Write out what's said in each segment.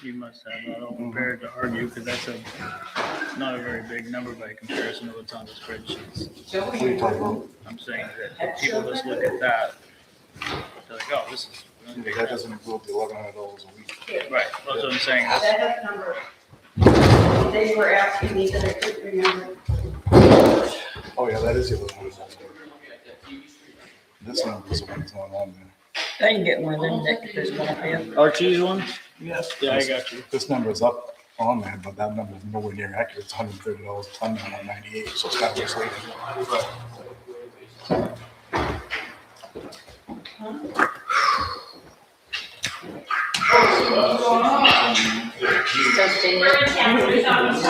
You must have that all prepared to argue, because that's not a very big number by comparison to what's on the spreadsheets. What are you talking about? I'm saying that people just look at that, they're like, oh, this is. That doesn't include the $1,100 a week. Right, that's what I'm saying. That number. They were asking me that I couldn't remember. Oh, yeah, that is the $1,100. This number is the one that's not on there. I can get one of them, Nick, if there's one up here. Archie's one? Yes. Yeah, I got you. This number is up on there, but that number is nowhere near accurate. It's $130 a ton now on 98, so it's kind of misleading. We're in town.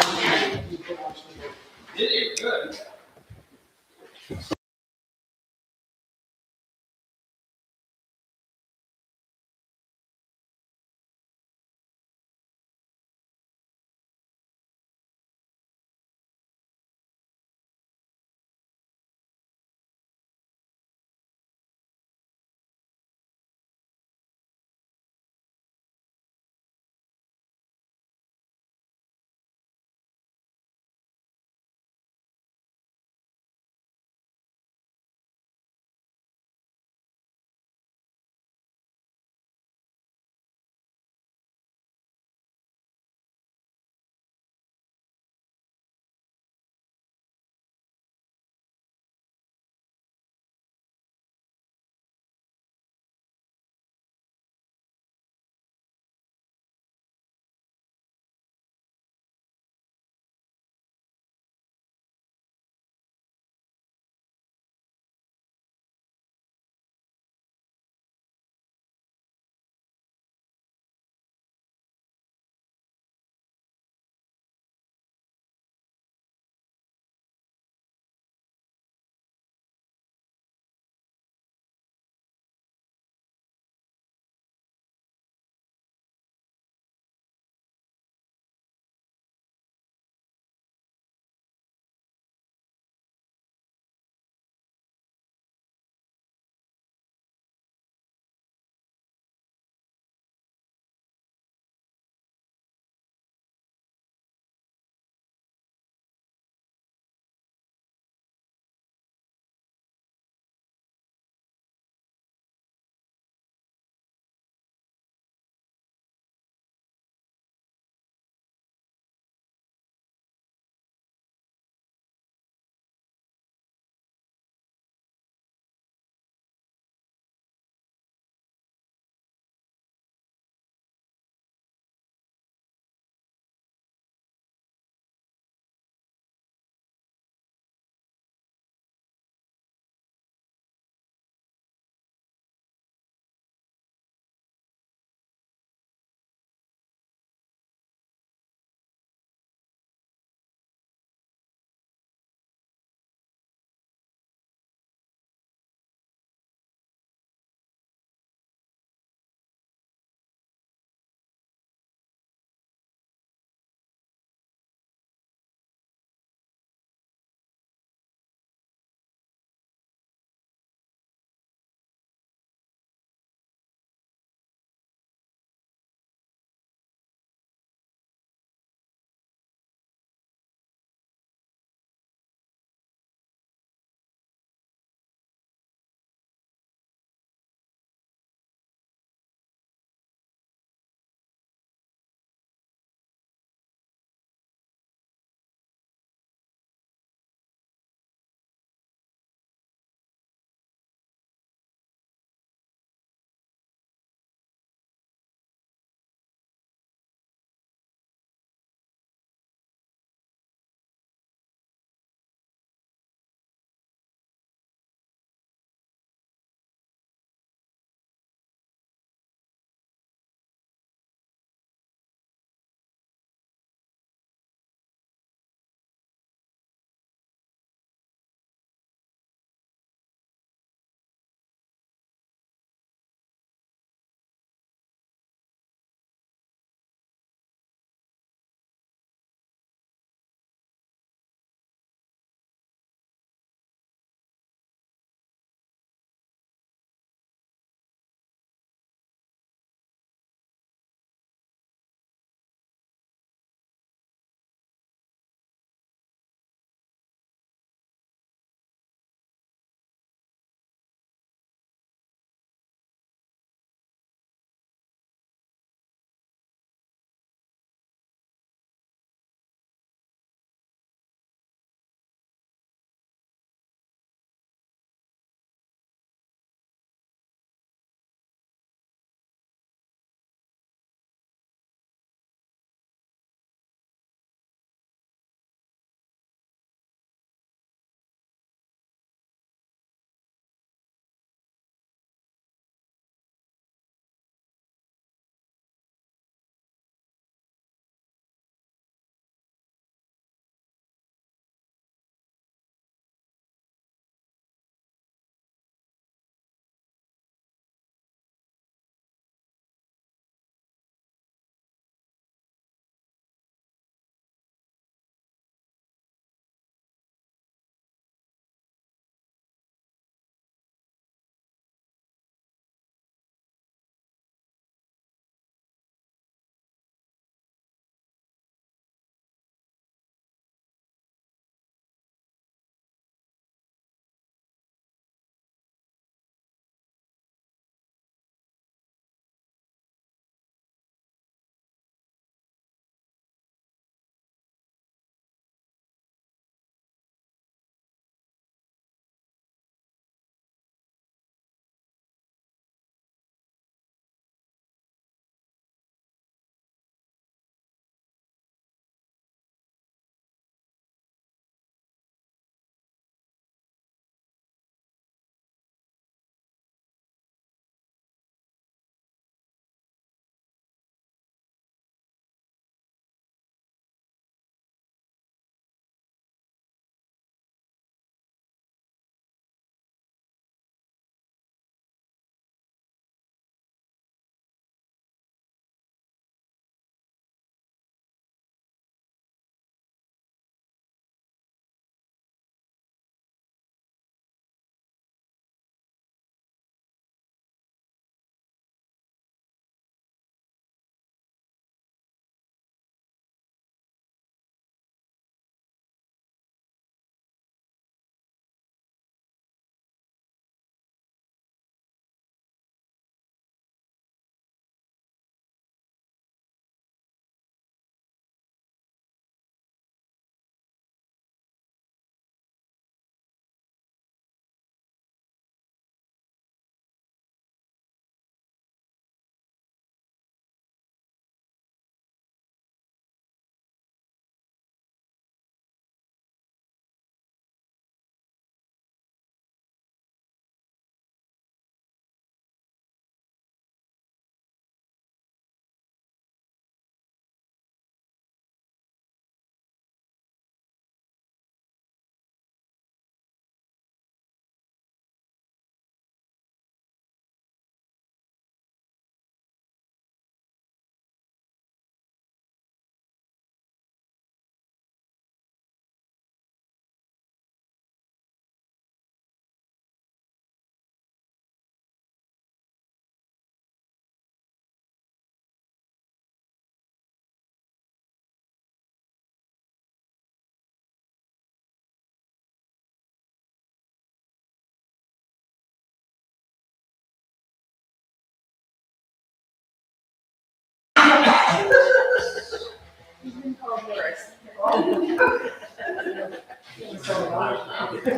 I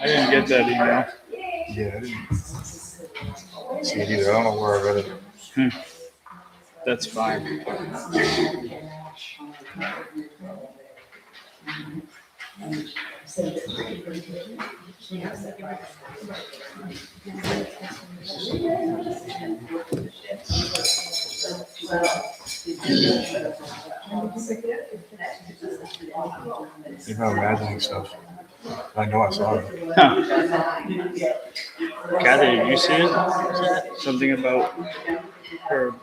didn't get that email. Yeah, I didn't see it either. I don't know where I read it. That's fine. You're not imagining stuff. I know I saw it. Huh. Kathy, did you see it? Something about her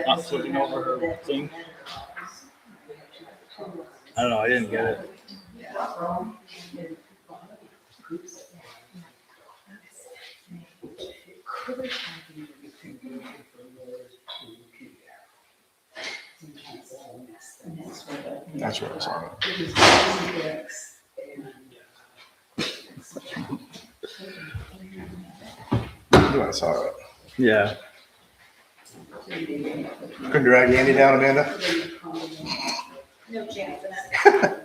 not flipping over her thing? I don't know. I didn't get it. That's where I saw it. I knew I saw it. Yeah. Couldn't drag Andy down, Amanda? No chance of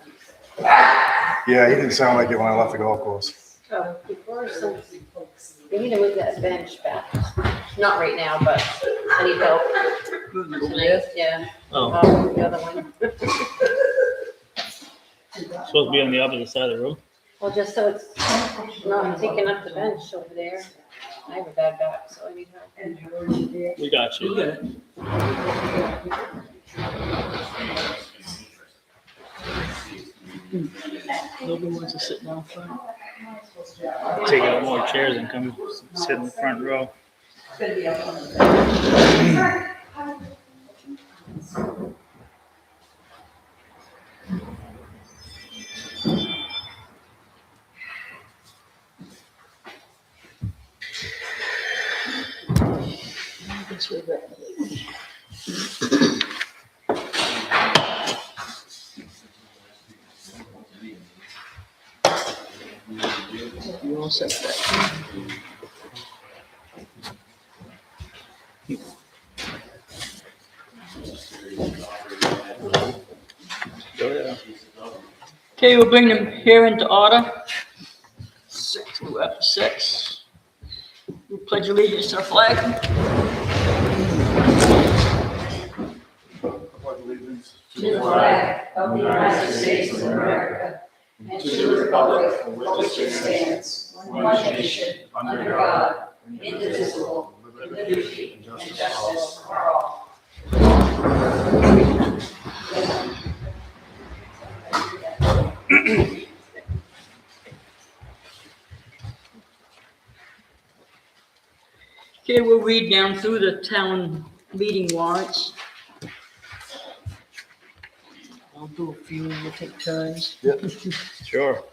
Yeah, he didn't sound like it when I left the golf course. Oh, before some, we need to move that bench back. Not right now, but I need help tonight, yeah. Oh, The other one. supposed to be on the opposite side of the room. Well, just so it's not taking up the bench over there. I have a bad back, so I need help. We got you. Nobody wants to sit down front. Take out more chairs and come sit in the front row. You all set that? Go ahead. Okay, we'll bring them here into order. We're up to 6. We pledge allegiance to the flag. To the flag of the United States of America and to the republic for which it stands, one nation, under God, indivisible, with liberty and justice for all. Okay, we'll read down through the town meeting warrants. I'll do a few, we'll take turns. Sure.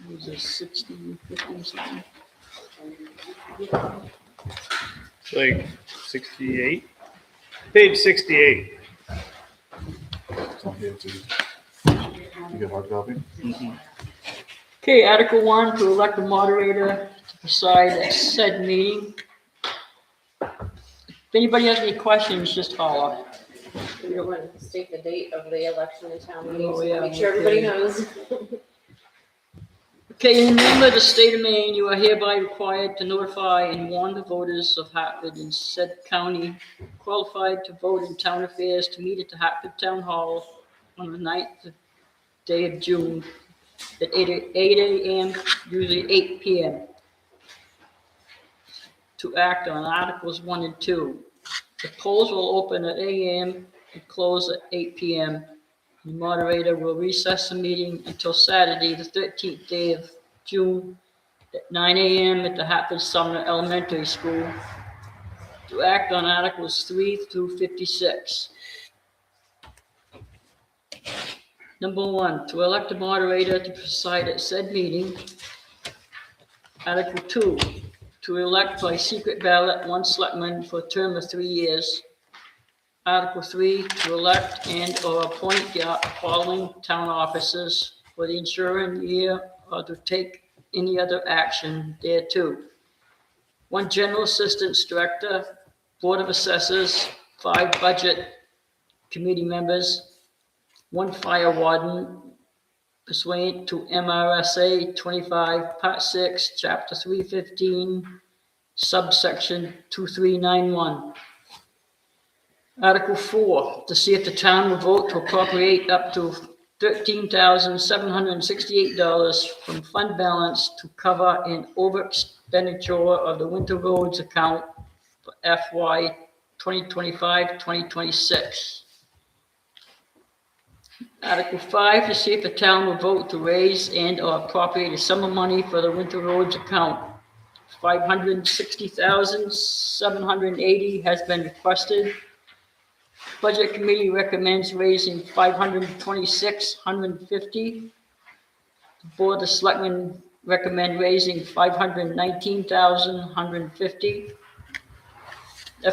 Was it 60, 50, something? It's like 68. Page 68. It's not here too. You get hard copy? Okay, Article 1, to elect a moderator to preside at said meeting. If anybody has any questions, just holler. We don't want to state the date of the election in town meeting, Oh, so yeah, make sure everybody okay. knows. Okay, in the name of the state of Maine, you are hereby required to notify and warn the voters of Hartford and said county qualified to vote in town affairs to meet at the Hartford Town Hall on the 9th day of June at 8 a.m., usually 8 p.m. to act on Articles 1 and 2. The polls will open at 8 a.m. and close at 8 p.m. The moderator will recess the meeting until Saturday, the 13th day of June at 9 a.m. at the Hatfield Sumner Elementary School to act on Articles 3 through 56. Number 1, to elect a moderator to preside at said meeting. Article 2, to elect by secret ballot one selectman for a term of 3 years. Article 3, to elect and/or appoint the following town officers for the ensuing year or to take any other action thereto. 1 general assistance director, Board of Assessors, 5 budget committee members, 1 fire warden pursuant to MRSA 25, Part 6, Chapter 315, subsection 2391. Article 4, to see if the town will vote to appropriate up to $13,768 from fund balance to cover an over expenditure of the winter roads account for FY 2025-2026. Article 5, to see if the town will vote to raise and/or appropriate a sum of money for the winter roads account. $560,780 has been requested. Budget Committee recommends raising $526,150. The Board of Selectmen recommend raising $519,150.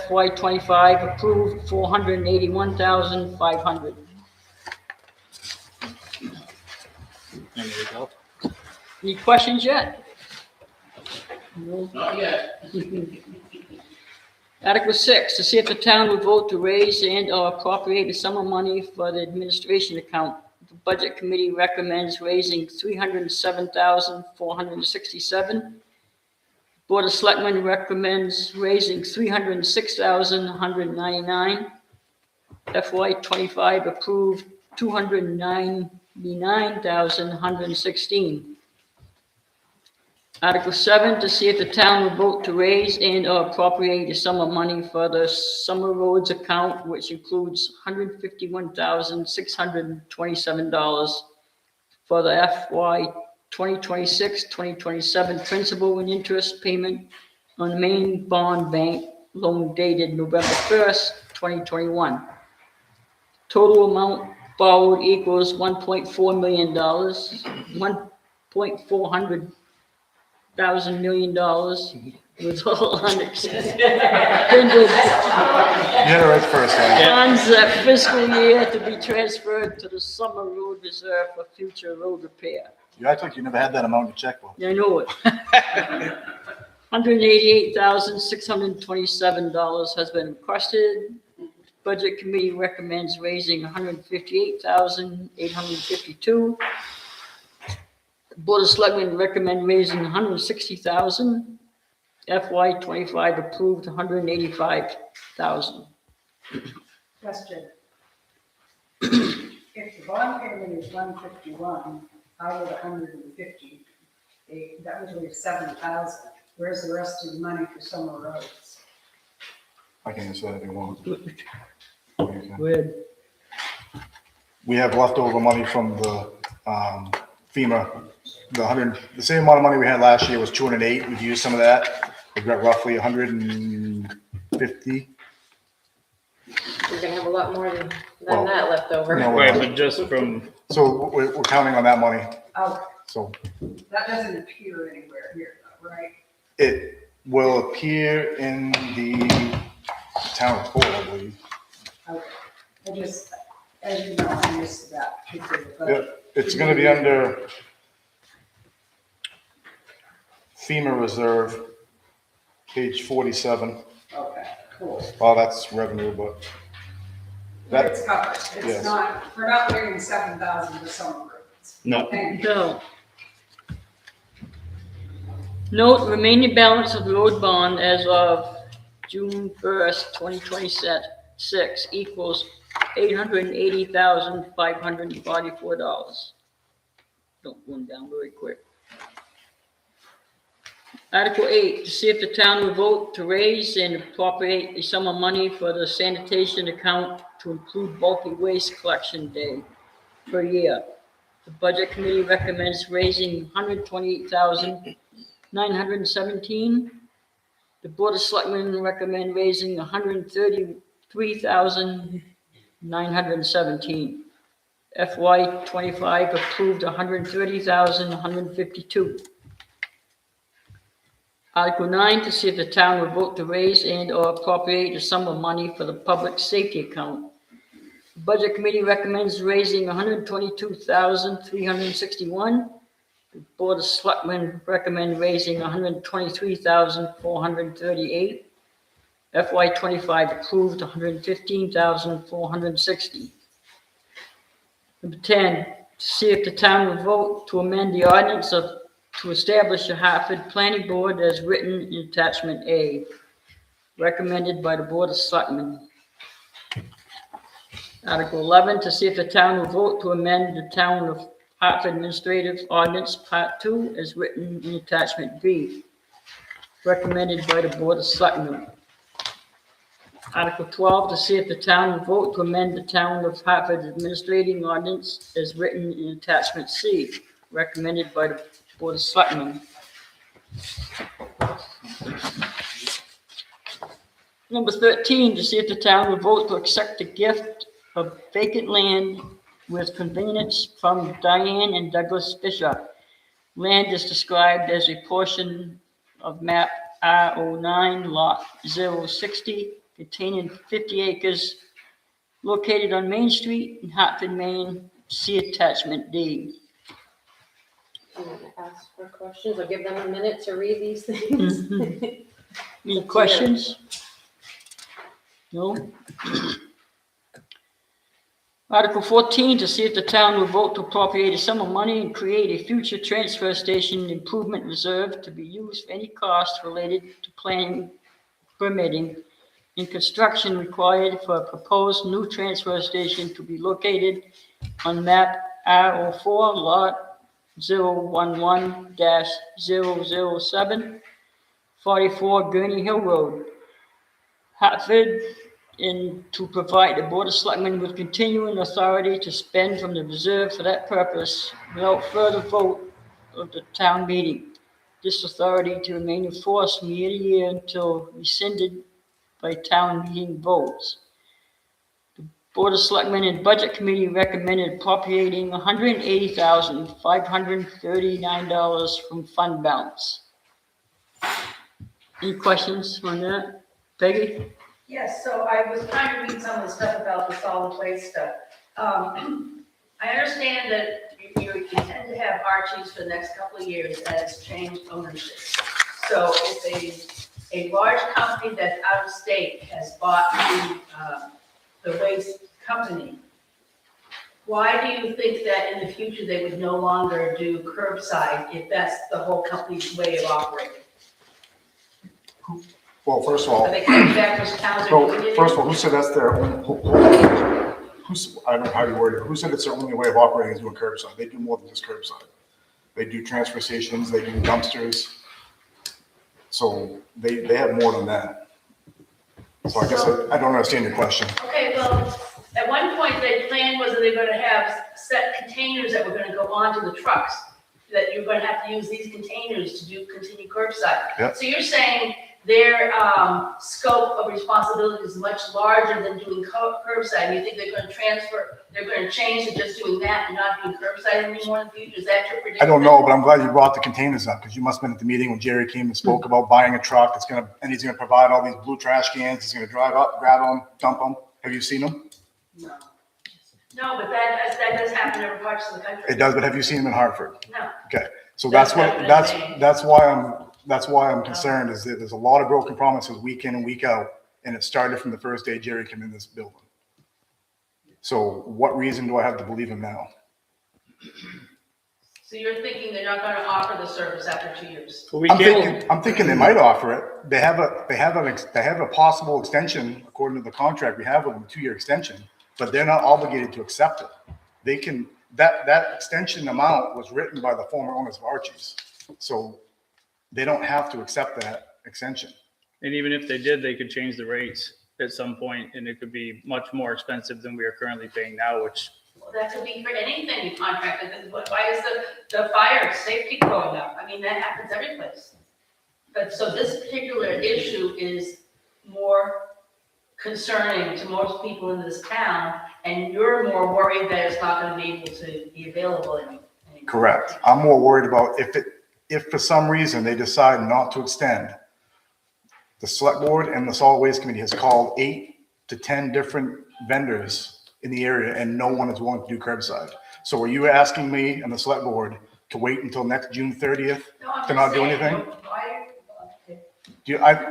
FY 25 approved $481,500. Any result? Any questions yet? No. Not yet. Article 6, to see if the town will vote to raise and/or appropriate a sum of money for the administration account. The Budget Committee recommends raising $307,467. Board of Selectmen recommends raising $306,199. FY 25 approved $299,116. Article 7, to see if the town will vote to raise and/or appropriate a sum of money for the summer roads account, which includes $151,627 for the FY 2026-2027 principal and interest payment on the main bond bank loan dated November 1st, 2021. Total amount borrowed equals $1.4 million, $1.4 million with all unexpended You had it right first time. funds that fiscal year to be transferred to the summer road reserve for future road repair. You act like you never had that amount in your checkbook. I know it. $188,627 has been requested. Budget Committee recommends raising $158,852. Board of Selectmen recommend raising $160,000. FY 25 approved $185,000. Question. If the bond payment is 151 out of 150, that was only 7,000. Where's the rest of the money for summer roads? I can answer that if you want. Good. We have leftover money from the FEMA. The same amount of money we had last year was 208. We've used some of that. We've got roughly 150. You're gonna have a lot more than Well, that left over. no, Wait, but just from, So we're counting on that money. Oh, So that doesn't appear anywhere here, though, right? it will appear in the town report, I believe. Okay. I just, as you know, I missed that particular budget. Yep, it's gonna be under FEMA Reserve, page 47. Okay, cool. Well, that's revenue, but But that, it's covered. yes. It's not, we're not paying 7,000 for summer roads. no, Thank you. No. Note remaining balance of road bond as of June 1st, 2026 equals $880,544. Don't go down very quick. Article 8, to see if the town will vote to raise and appropriate a sum of money for the sanitation account to include bulky waste collection day per year. The Budget Committee recommends raising $128,000. $917. The Board of Selectmen recommend raising $133,917. FY '25 approved $130,152. Article 9, to see if the town will vote to raise and/or appropriate a sum of money for the public safety account. The Budget Committee recommends raising $122,361. The Board of Selectmen recommend raising $123,438. FY '25 approved $115,460. Number 10, to see if the town will vote to amend the ordinance to establish the Hartford Planning Board as written in attachment A, recommended by the Board of Selectmen. Article 11, to see if the town will vote to amend the Town of Hartford Administrative Ordinance Part 2 as written in attachment B, recommended by the Board of Selectmen. Article 12, to see if the town will vote to amend the Town of Hartford Administrating Ordinance as written in attachment C, recommended by the Board of Selectmen. Number 13, to see if the town will vote to accept the gift of vacant land with convenience from Diane and Douglas Bishop. Land is described as a portion of map R09, lot 060, containing 50 acres, located on Main Street in Hartford, Maine. See attachment D. I'm gonna ask for questions. I'll give them a minute to read these things. Any questions? No? Article 14, to see if the town will vote to appropriate a sum of money and create a future transfer station improvement reserve to be used for any costs related to planning, permitting, and construction required for a proposed new transfer station to be located on map R04, lot 011-007, 44 Gurney Hill Road, Hartford, and to provide the Board of Selectmen with continuing authority to spend from the reserve for that purpose without further vote of the town meeting. This authority to remain in force from year to year until rescinded by town meeting votes. The Board of Selectmen and Budget Committee recommended appropriating $180,539 from fund balance. Any questions on that? Peggy? Yes, so I was trying to read some of the stuff about the solid waste stuff. I understand that you intend to have Archie's for the next couple of years as changed ownership. So if a large company that's out of state has bought the waste company, why do you think that in the future they would no longer do curbside if that's the whole company's way of operating? Well, first of all, Are they coming back which towns are doing it? first of all, who said that's their, I don't know how you word it, who said it's their only way of operating is doing curbside? They do more than just curbside. They do transfer stations, they do dumpsters. So they have more than that. So I guess I don't understand your question. Okay, well, at one point, the plan was that they're gonna have set containers that were gonna go onto the trucks, that you're gonna have to use these containers to continue curbside. Yep. So you're saying their scope of responsibility is much larger than doing curbside? You think they're gonna change to just doing that and not doing curbside anymore in the future? Is that your prediction? I don't know, but I'm glad you brought the containers up because you must have been at the meeting when Jerry came and spoke about buying a truck. And he's gonna provide all these blue trash cans. He's gonna drive up, grab them, dump them. Have you seen them? No, but that does happen in other parts of the country. It does, but have you seen them in Hartford? No. Okay, so That's that's why I'm concerned is that there's a lot of broken promises week in and week out, and it started from the first day Jerry came in this building. So what reason do I have to believe him now? So you're thinking they're not gonna offer the service after 2 years? Well, we can't, I'm thinking they might offer it. They have a possible extension according to the contract we have with them, a 2-year extension, but they're not obligated to accept it. They can, that extension amount was written by the former owners of Archie's. So they don't have to accept that extension. and even if they did, they could change the rates at some point, and it could be much more expensive than we are currently paying now, which, Well, that could be for anything you contracted. Why is the fire safety going up? I mean, that happens every place. But so this particular issue is more concerning to most people in this town, and you're more worried that it's not gonna be able to be available anymore. Correct. I'm more worried about if for some reason they decide not to extend, the select board and the solid waste committee has called 8 to 10 different vendors in the area and no one is willing to do curbside. So are you asking me and the select board to wait until next June 30th No, I'm to just not do saying, anything? okay.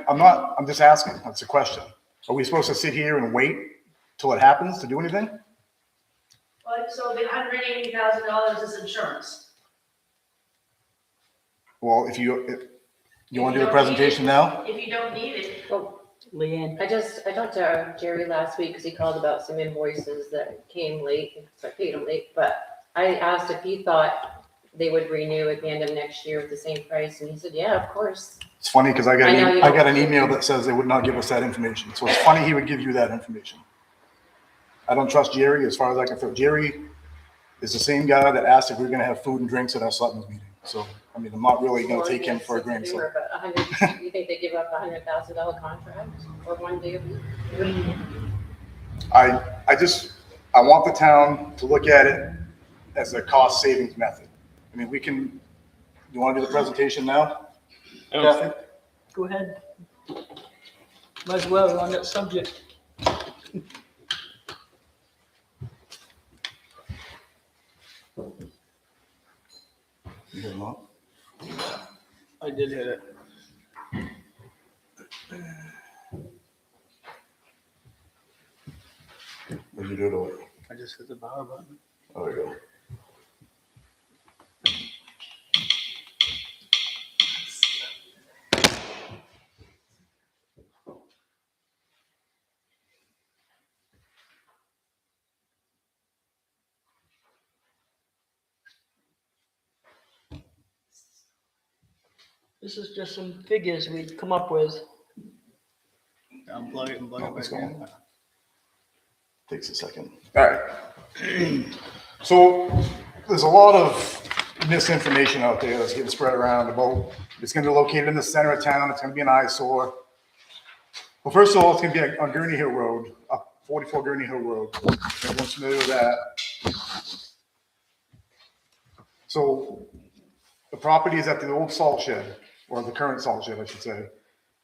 I'm just asking. That's a question. Are we supposed to sit here and wait till it happens to do anything? Well, so the $180,000 is insurance. Well, if you want to do the presentation now? If you don't need it, Well, Leanne, I talked to Jerry last week because he called about some invoices that came late, so I paid him late, but I asked if he thought they would renew at the end of next year with the same price, and he said, yeah, of course. It's funny because I I know you got don't- an email that says they would not give us that information. So it's funny he would give you that information. I don't trust Jerry as far as I can throw. Jerry is the same guy that asked if we are going to have food and drinks at our selectmen's meeting. So, I mean, I'm not really going to take him for a grain of salt. But you think they give up a $100,000 contract for one day a week? I want the town to look at it as a cost savings method. I mean, you want to do the presentation now? Kathy? go ahead. Might as well, we're on that subject. You did not? I did hit it. Did you do it already? I just hit the power button. Oh, there you go. This is just some figures we'd come up with. Unplug it and plug Oh, it it's back in. going. Takes a second. All right. So there's a lot of misinformation out there that's getting spread around about it's going to be located in the center of town. It's going to be an eyesore. Well, first of all, it's going to be on Gurney Hill Road, up 44 Gurney Hill Road. Everyone's familiar with that. So the property is at the old salt shed, or the current salt shed, I should say.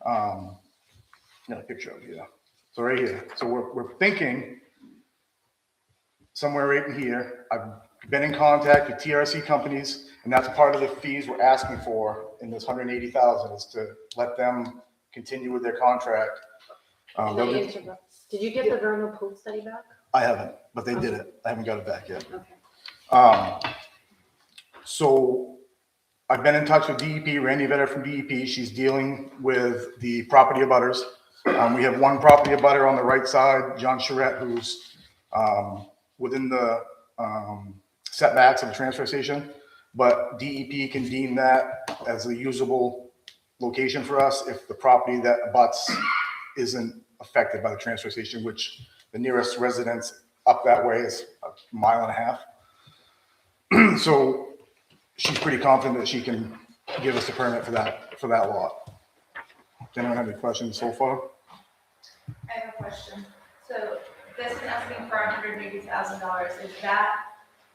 Got a picture of it here. So right here. So we're thinking somewhere right in here. I've been in contact with TRC companies, and that's part of the fees we're asking for in this 180,000 is to let them continue with their contract. Can I they'll do- interrupt? Did you get the vernal pool study back? I haven't, but they did it. I haven't got it back yet. Okay. So I've been in touch with DEP, Randy Vetter from DEP. She's dealing with the property abutters. We have one property abutter on the right side, John Charette, who's within the setbacks of the transfer station. But DEP can deem that as a usable location for us if the property that abuts isn't affected by the transfer station, which the nearest residence up that way is a mile and a half. So she's pretty confident that she can give us the permit for that lot. Does anyone have any questions so far? I have a question. So this is asking for $180,000. Is that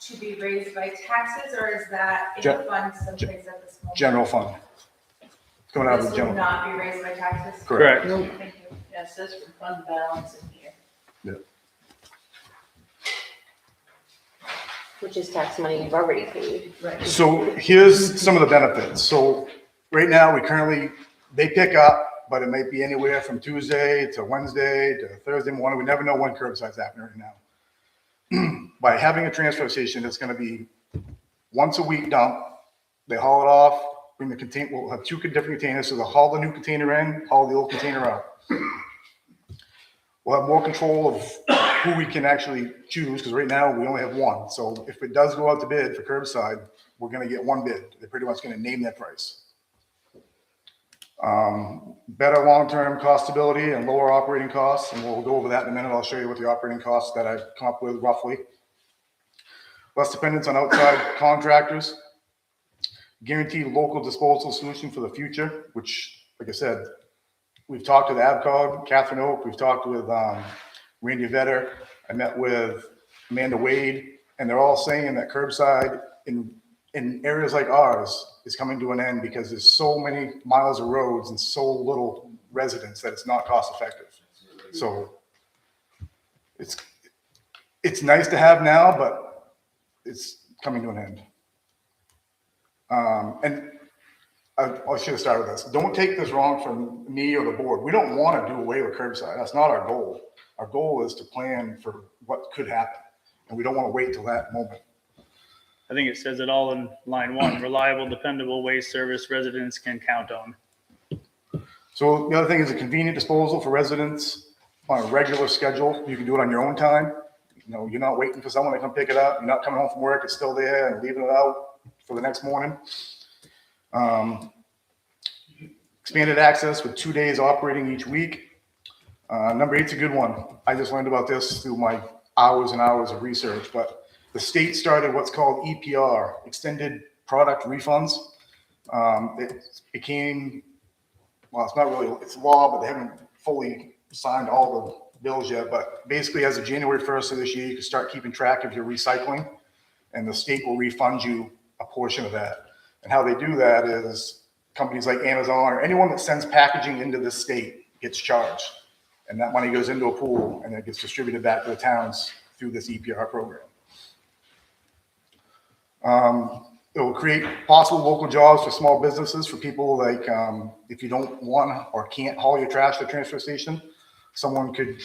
to be raised by taxes or is that in a fund someplace at this moment? General fund. It's coming out of This the will general. not be raised by taxes? Correct. Correct. Thank you. yeah, it says for fund balance in here. Which is tax money you've already paid. Right. So here's some of the benefits. So right now, they pick up, but it might be anywhere from Tuesday to Wednesday to Thursday morning. We never know when curbside's happening right now. By having a transfer station, it's gonna be once a week dump. They haul it off, bring the container, we'll have two different containers, so they'll haul the new container in, haul the old container out. We'll have more control of who we can actually choose, because right now we only have one. So if it does go out to bid for curbside, we're gonna get one bid. They're pretty much gonna name their price. Better long-term cost stability and lower operating costs, and we'll go over that in a minute. I'll show you what the operating costs that I've come up with roughly. Less dependence on outside contractors. guaranteed local disposal solution for the future, which, like I said, we've talked with AvCog, Catherine Oak, we've talked with Randy Vetter, I met with Amanda Wade, and they're all saying that curbside in areas like ours is coming to an end because there's so many miles of roads and so little residents that it's not cost effective. So it's nice to have now, but it's coming to an end. And I should have started with this. Don't take this wrong from me or the board. We don't want to do away with curbside. That's not our goal. Our goal is to plan for what could happen, and we don't want to wait till that moment. I think it says it all in line one, reliable, dependable waste service residents can count on. So the other thing is a convenient disposal for residents on a regular schedule. You can do it on your own time. You know, you're not waiting for someone to come pick it up. You're not coming home from work. It's still there and leaving it out for the next morning. Expanded access with 2 days operating each week. Number 8's a good one. I just learned about this through my hours and hours of research, but the state started what's called EPR, Extended Product Refunds. It became, well, it's not really, it's law, but they haven't fully signed all the bills yet. But basically, as of January 1st of this year, you can start keeping track of your recycling, and the state will refund you a portion of that. And how they do that is companies like Amazon or anyone that sends packaging into the state gets charged. And that money goes into a pool and it gets distributed back to the towns through this EPR program. It will create possible local jobs for small businesses, for people like, if you don't want or can't haul your trash to the transfer station, someone could,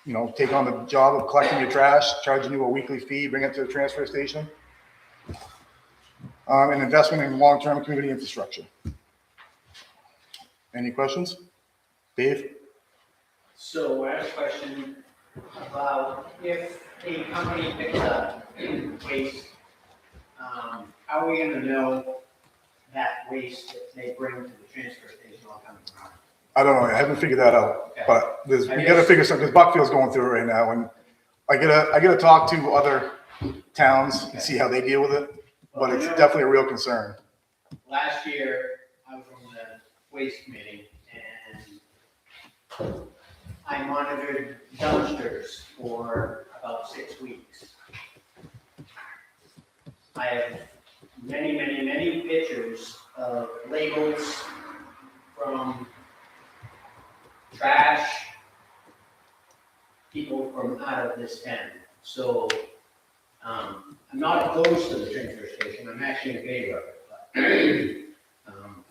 you know, take on the job of collecting your trash, charging you a weekly fee, bring it to the transfer station. And investment in long-term community infrastructure. Any questions? Dave? So I have a question about if a company picks up waste, how are we gonna know that waste that they bring to the transfer station all coming from? I don't know. I haven't figured that out, Okay. but we got to figure something, because Buckfield's going through it right now, and I gotta talk to other towns and see how they deal with it, but it's definitely a real concern. Last year, I was on the waste committee and I monitored dumpsters for about 6 weeks. I have many, many, many pictures of labels from trash, people from out of this town. So, I'm not opposed to the transfer station, I'm actually in favor of it, but,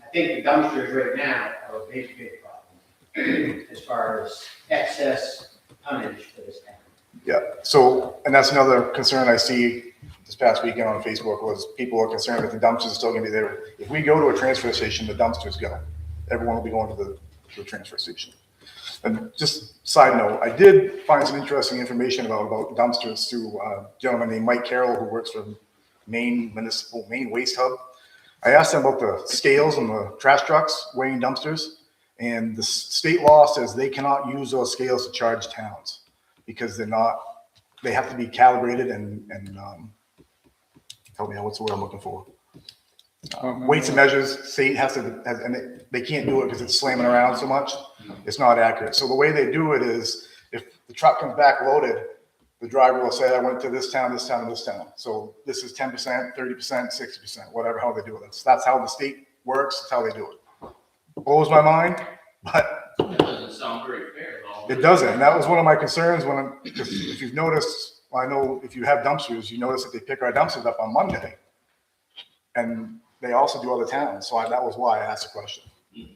I think the dumpsters right now are a big, big problem as far as excess tonnage for this town. Yeah, so, and that's another concern I see this past weekend on Facebook, was people are concerned that the dumpsters are still gonna be there. If we go to a transfer station, the dumpsters go. Everyone will be going to the transfer station. And just side note, I did find some interesting information about dumpsters through a gentleman named Mike Carroll, who works for Maine Waste Hub. I asked him about the scales and the trash trucks weighing dumpsters, and the state law says they cannot use those scales to charge towns because they have to be calibrated and help me out, what's the word I'm looking for? Weights and measures, state has to, and they can't do it because it's slamming around so much. It's not accurate. So the way they do it is, if the truck comes back loaded, the driver will say, I went to this town, this town, and this town. So this is 10%, 30%, 60%, whatever, how they do it. That's how the state works. That's how they do it. Blows my mind, but That doesn't sound very fair, though. it doesn't. And that was one of my concerns if you've noticed, I know if you have dumpsters, you notice that they pick our dumpsters up on Monday. And they also do other towns. So that was why I asked the question.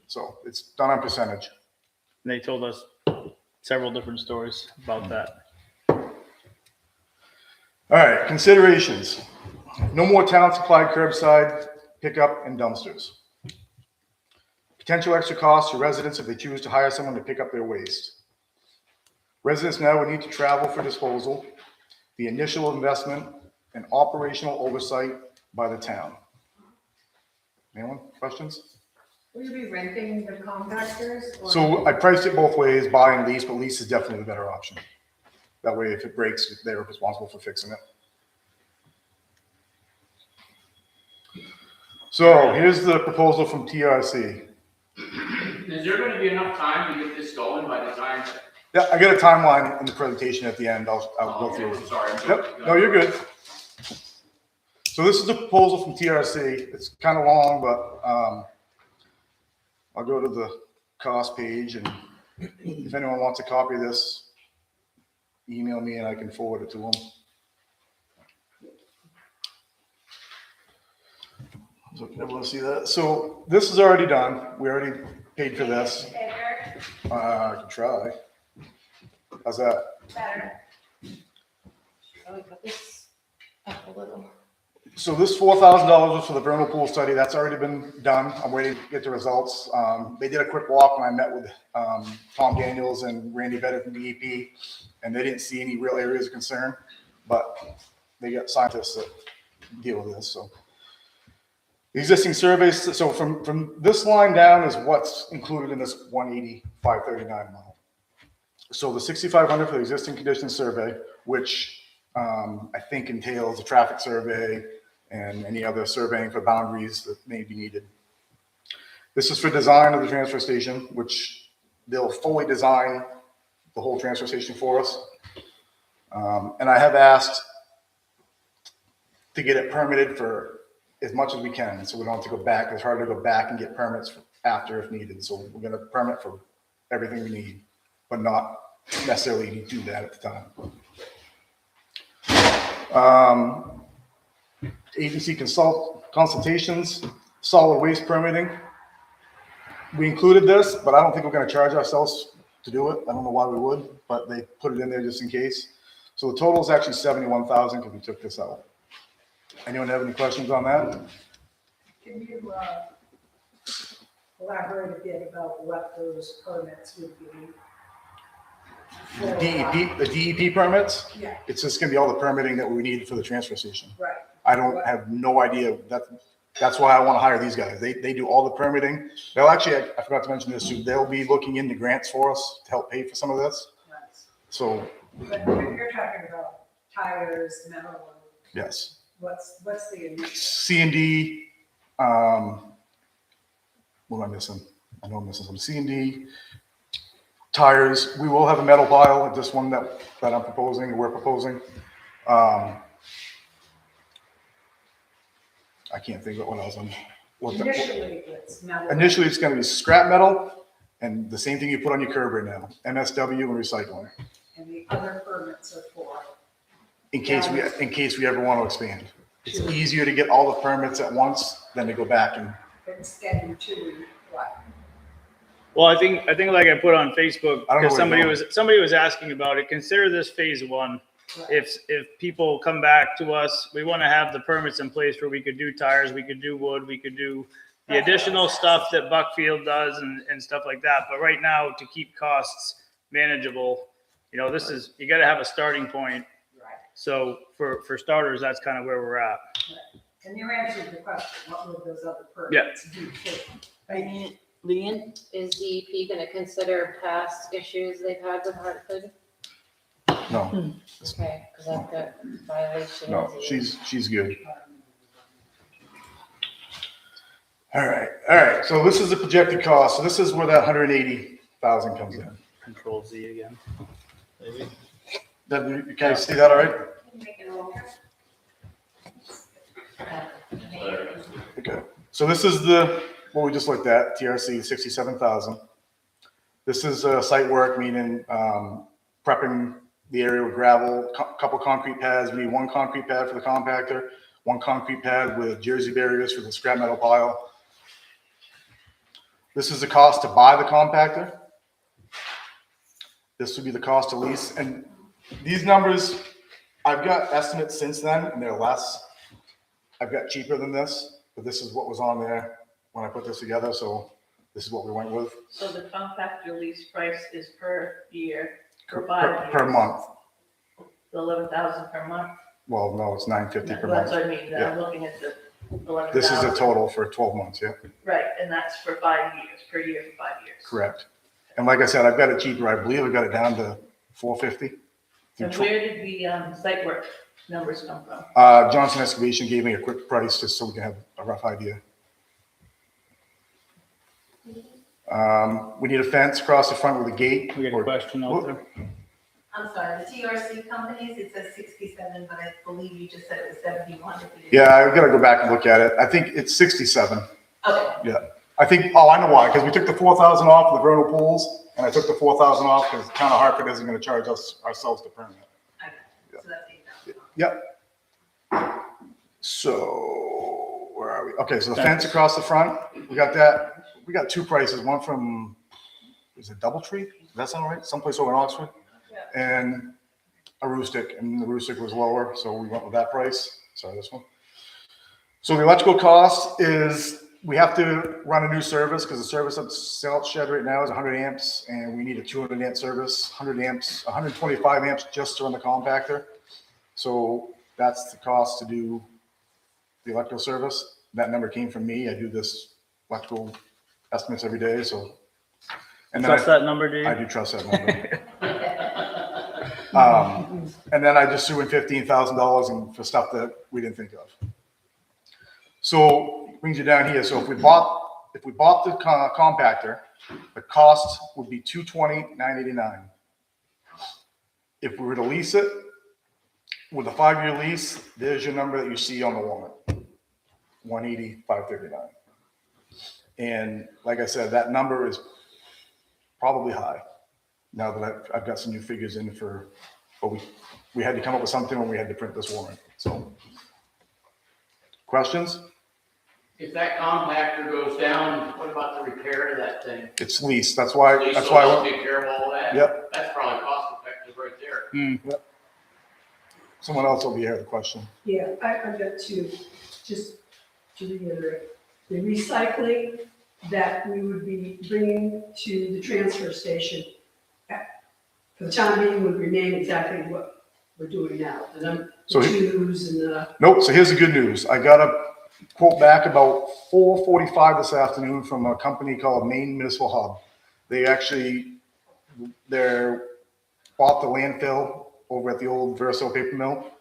So it's done on percentage. And they told us several different stories about that. All right, considerations. No more town supplied curbside pickup and dumpsters. Potential extra costs to residents if they choose to hire someone to pick up their waste. Residents now would need to travel for disposal, the initial investment, and operational oversight by the town. Anyone, questions? Will you be renting the compactors? Or? So I priced it both ways, buy and lease, but lease is definitely the better option. That way, if it breaks, they're responsible for fixing it. So here's the proposal from TRC. Is there gonna be enough time to get this going by the time? Yeah, I got a timeline in the presentation at the end. I'll go Okay, through it. I'm sorry. Yep, no, you're good. So this is the proposal from TRC. It's kind of long, but I'll go to the cost page, and if anyone wants a copy of this, email me and I can forward it to them. So everyone see that? So this is already done. We already paid for this. Bigger, I can try. How's that? better. Oh, we got this up a little. So this $4,000 was for the vernal pool study. That's already been done. I'm waiting to get the results. They did a quick walk when I met with Tom Daniels and Randy Vedder from DEP, and they didn't see any real areas of concern, but they got scientists that deal with this. So the existing surveys, so from this line down is what's included in this 180,539 mile. So the 6,500 for the existing condition survey, which I think entails a traffic survey and any other surveying for boundaries that may be needed. This is for design of the transfer station, which they'll fully design the whole transfer station for us. And I have asked to get it permitted for as much as we can, so we don't have to go back. It's hard to go back and get permits after if needed. So we're going to permit for everything we need, but not necessarily need to do that at the time. Agency consultations, solid waste permitting. We included this, but I don't think we're going to charge ourselves to do it. I don't know why we would, but they put it in there just in case. So the total is actually 71,000 because we took this out. Anyone have any questions on that? Can you elaborate a bit about what those permits would be? The DEP permits? Yeah, It's just going to be all the permitting that we need for the transfer station. right. I don't have no idea. That's why I want to hire these guys. They do all the permitting. They'll actually, I forgot to mention this too, they'll be looking into grants for us to help pay for some of this. Nice. So, But you're talking about tires, metal, yes. what's the initial? C&D, what am I missing? I know I'm missing some C&D, tires. We will have a metal pile at this one that I'm proposing, we're proposing. I can't think of what else I'm. Initially, it's metal. Initially, it's going to be scrap metal and the same thing you put on your curb right now, MSW and recycling, And the other permits are for, in case we ever want to expand. It's easier to get all the permits at once than to go back and, extending to what? Well, I think like I put on Facebook, I don't know because where you're somebody was asking about it. Consider this phase one. If people come back to us, we want to have the permits in place where we could do tires, we could do wood, we could do the additional stuff that Buckfield does and stuff like that. But right now, to keep costs manageable, this is, you got to have a starting point. Right. So for starters, that's kind of where we're at. And you answered the question, what would those other permits do? Leanne? Is DEP gonna consider past issues they've had with Hartford? no, Okay, because I've got violations. no, she's good. All right, so this is the projected cost. So this is where that 180,000 comes in. Control Z again. Maybe. You guys see that all right? Make it longer. Okay, so this is what we just looked at, TRC 67,000. This is site work, meaning prepping the area with gravel, couple concrete pads. We need one concrete pad for the compactor, one concrete pad with jersey barriers for the scrap metal pile. This is the cost to buy the compactor. This would be the cost to lease. And these numbers, I've got estimates since then, and they're less. I've got cheaper than this, but this is what was on there when I put this together, so this is what we went with. So the compactor lease price is per year, for 5 years? Per month. The 11,000 per month? Well, no, it's $950 per That's month. what I mean, Yeah. I'm looking at the 11,000. This is a total for 12 months, yeah, Right, and that's for 5 years, per year for 5 years. correct. And like I said, I've got it cheaper. I believe I got it down to $450. And where did the site work numbers come from? Johnson Excavation gave me a quick price just so we can have a rough idea. We need a fence across the front with a gate. We got a question out there. I'm sorry, the TRC companies, it says 67, but I believe you just said it was 71. if you didn't- Yeah, I've got to go back and look at it. I think it's 67. Okay, I think, oh, I know why, because we took the 4,000 off for the vernal pools, and I took the 4,000 off because Town of Hartford isn't going to charge us ourselves to permit. I got it. So that's 8,000. Yep. So, where are we? Okay, so the fence across the front, we got that. We got two prices, one from, is it Doubletree? Does that sound right? Someplace over in Oxford? Yeah. And a Rustic, and the Rustic was lower, so we went with that price. Sorry, this one. So the electrical cost is, we have to run a new service because the service at the salt shed right now is 100 amps, and we need a 200 amp service, 100 amps, 125 amps just to run the compactor. So that's the cost to do the electrical service. That number came from me. I do this electrical estimates every day, so. And then Trust that number, I Dave? do trust that number. And then I just threw in $15,000 for stuff that we didn't think of. So brings you down here. So if we bought the compactor, the cost would be $220,989. If we were to lease it, with a 5-year lease, there's your number that you see on the warrant, $180,539. And like I said, that number is probably high. Now that I've got some new figures in for, but we had to come up with something when we had to print this warrant. So, questions? If that compactor goes down, what about the repair of that thing? It's leased. That's why. They That's still why. don't take care of all that? Yep. That's probably cost effective right there. Someone else will be here with a question. Yeah, I've got two, just to reiterate. The recycling that we would be bringing to the transfer station for the time being would remain exactly what we're doing now. The So tubes and the, Nope. So here's the good news. I got a quote back about 4:45 this afternoon from a company called Maine Municipal Hub. They bought the landfill over at the old Verso paper mill.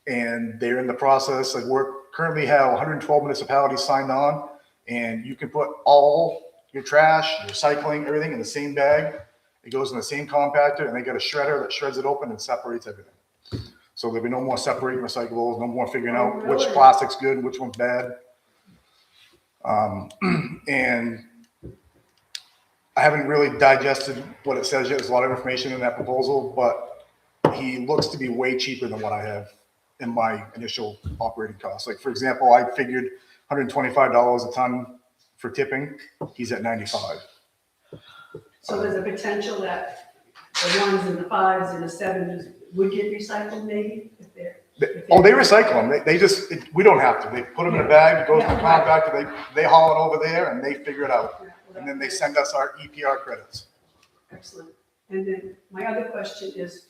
And they're in the process, like we're currently have 112 municipalities signed on, and you can put all your trash, your recycling, everything in the same bag. It goes in the same compactor, and they got a shredder that shreds it open and separates everything. So there'll be no more separating recyclables, no more figuring out which really? plastic's good and which one's bad. And I haven't really digested what it says yet. There's a lot of information in that proposal, but he looks to be way cheaper than what I have in my initial operating costs. Like, for example, I figured $125 a ton for tipping. He's at 95. so there's a potential that the 1s and the 5s and the 7s would get recycled maybe if they're. They recycle them. They just, we don't have to. They put them in a bag, it goes in the compactor, they haul it over there and they figure it out. And then they send us our EPR credits. Excellent. And then my other question is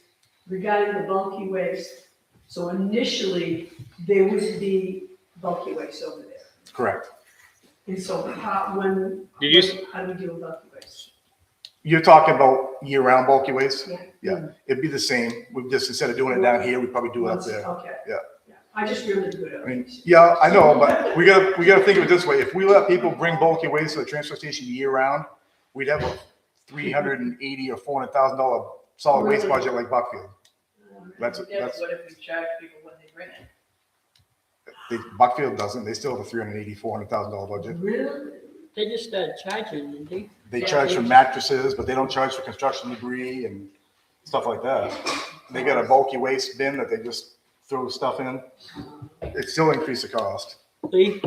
regarding the bulky waste. So initially, there would be bulky waste over there. Correct. And so how do we deal with bulky waste? You're talking about year-round bulky waste? Yeah. Yeah, it'd be the same. We just, instead of doing it down here, we probably do it up there. Okay. Yeah. I just really do it. I mean, yeah, I know, but we gotta think of it this way. If we let people bring bulky waste to the transfer station year-round, we'd have a $380,000 or $400,000 solid waste Really? budget like Buckfield. That's What if we charge people when they bring it? Buckfield doesn't. They still have a $380,000, $400,000 budget. Really? They just started charging, didn't they? They Yeah, charge for they- mattresses, but they don't charge for construction debris and stuff like that. They got a bulky waste bin that they just throw stuff in. It still increase the cost. Lee?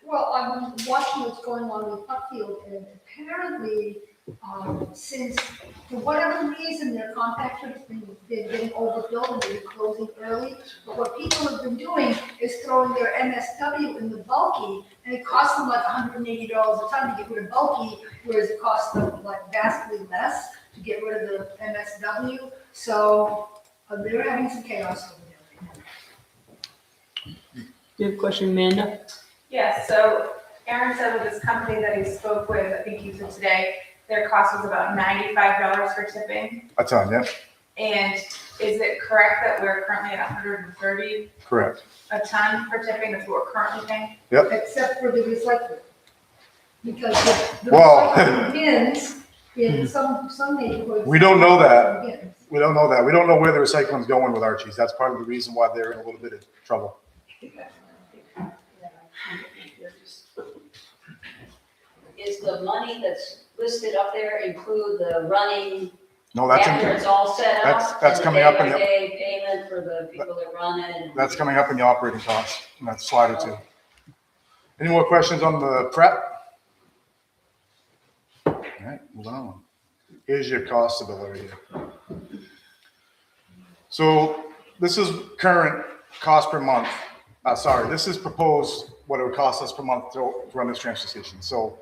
Well, I'm watching what's going on with Buckfield, and apparently, since for whatever reason their compactor's been getting overfilled and they're closing early, but what people have been doing is throwing their MSW in the bulky, and it costs them like $180 a ton to get rid of bulky, whereas it costs them like vastly less to get rid of the MSW. So they're having some chaos over there. You have a question, Amanda? Yeah, so Aaron said with this company that he spoke with, I think he said today, their cost was about $95 for tipping. A ton, yeah, And is it correct that we're currently at 130 correct. a ton for tipping? That's what we're currently paying? Except for the recycling. Because the Well- recycling bins in some neighborhoods. We don't know that. Bins. We don't know that. We don't know where the recycling's going with Archie's. That's part of the reason why they're in a little bit of trouble. Is the money that's listed up there include the running No, that's, after it's all set up? that's coming up in the- day payment for the people that run it and. that's coming up in the operating costs, and that's slided too. Any more questions on the prep? All right, moving on. Here's your cost ability here. So this is current cost per month. This is proposed what it would cost us per month to run this transfer station. So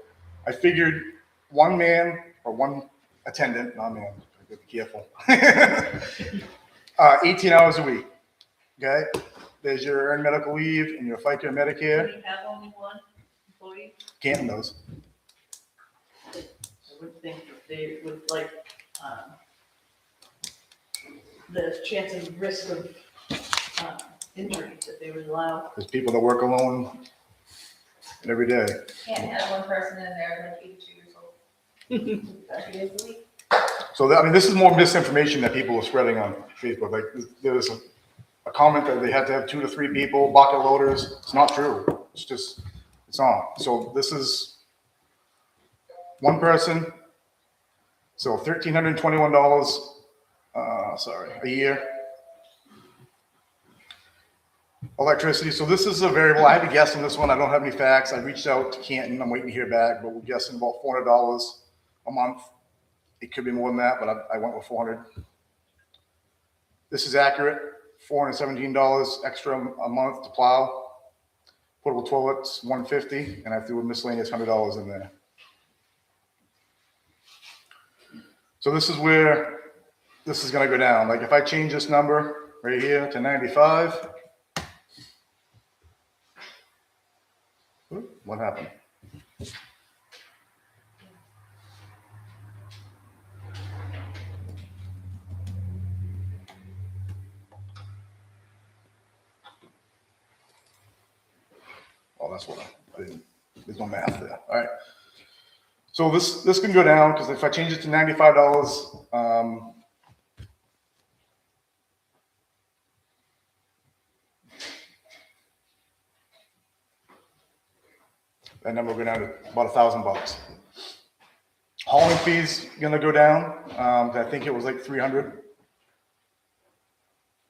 I figured one man or one attendant, not man, I gotta be careful. 18 hours a week, okay? There's your earned medical leave and your FICA and Medicare. Do we have only one employee? Canton does. I would think that they would like, the chance of risk of, injury that they would allow. There's people that work alone every day. Can't have one person in there like 82 years old. 30 days a week. So this is more misinformation that people are spreading on Facebook. Like there was a comment that they had to have 2 to 3 people, bucket loaders. It's not true. It's not. So this is one person. So $1,321, a year. Electricity. So this is a variable. I have a guess on this one. I don't have any facts. I reached out to Canton. I'm waiting to hear back, but we're guessing about $400 a month. It could be more than that, but I went with 400. This is accurate. $417 extra a month to plow. Portable toilets, $150, and I threw a miscellaneous $100 in there. So this is where this is going to go down. Like if I change this number right here to 95. What happened? Oh, that's what I didn't, there's no math there. All right. So this can go down because if I change it to $95, that number will go down to about $1,000. Hauling fees gonna go down. I think it was like 300.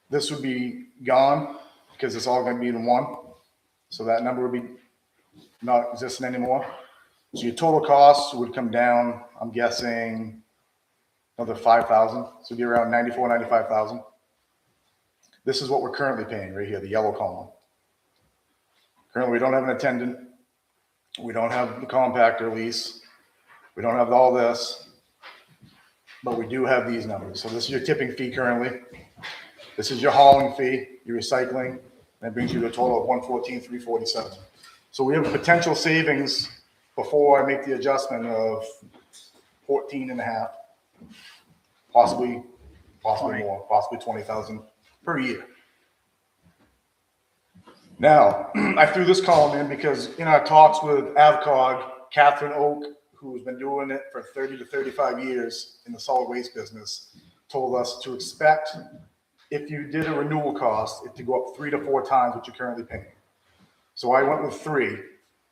This would be gone because it's all gonna be in one. So that number would be not existing anymore. So your total costs would come down, I'm guessing, another 5,000. So it'd be around 94, 95,000. This is what we're currently paying right here, the yellow column. Currently, we don't have an attendant. We don't have the compactor lease. We don't have all this, but we do have these numbers. So this is your tipping fee currently. This is your hauling fee, your recycling. That brings you to a total of $114,347. So we have potential savings before I make the adjustment of 14 and a half, possibly more, possibly 20,000 per year. Now, I threw this column in because in our talks with AvCog, Catherine Oak, who's been doing it for 30 to 35 years in the solid waste business, told us to expect, if you did a renewal cost, it to go up 3 to 4 times what you're currently paying. So I went with 3.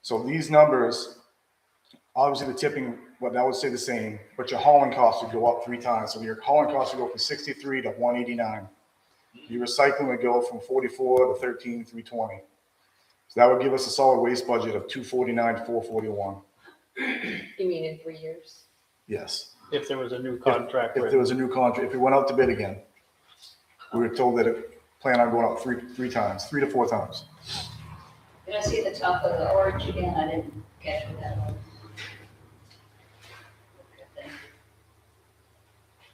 So these numbers, obviously the tipping, well, that would stay the same, but your hauling costs would go up 3 times. So your hauling costs would go from 63 to 189. Your recycling would go from 44 to 13,320. So that would give us a solid waste budget of 249, 441. You mean in 3 years? Yes. If there was a new contract. If there was a new contract, if we went out to bid again, we were told that it planned on going up 3 times, 3 to 4 times. Did I see the top of the orange again? I didn't catch what that was.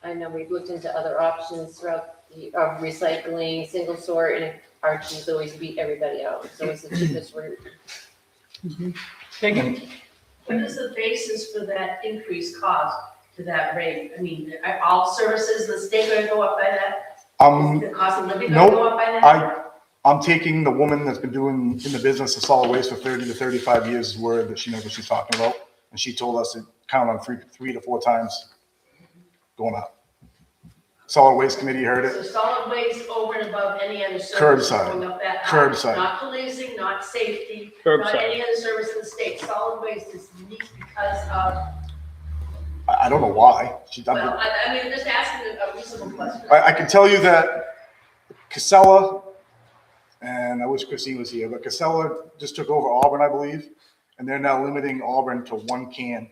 I know we've looked into other options throughout the, of recycling, single sort, and Archie's always beat everybody out. It's always the cheapest route. Peggy? What is the basis for that increased cost to that rate? I mean, are all services, the state gonna go up by that? The cost of living gonna nope. go up by that? I'm taking the woman that's been doing in the business of solid waste for 30 to 35 years' word that she knows what she's talking about. And she told us to count on three to four times going up. Solid Waste Committee heard So it. solid waste over and above any other service Curbside. going up that high. Curbside. Not policing, not safety, not Curbside. any other service in the state. Solid waste is unique because of, I don't know why. well, I mean, just asking a reasonable question. I can tell you that Casella, and I wish Christine was here, but Casella just took over Auburn, I believe, and they're now limiting Auburn to 1 can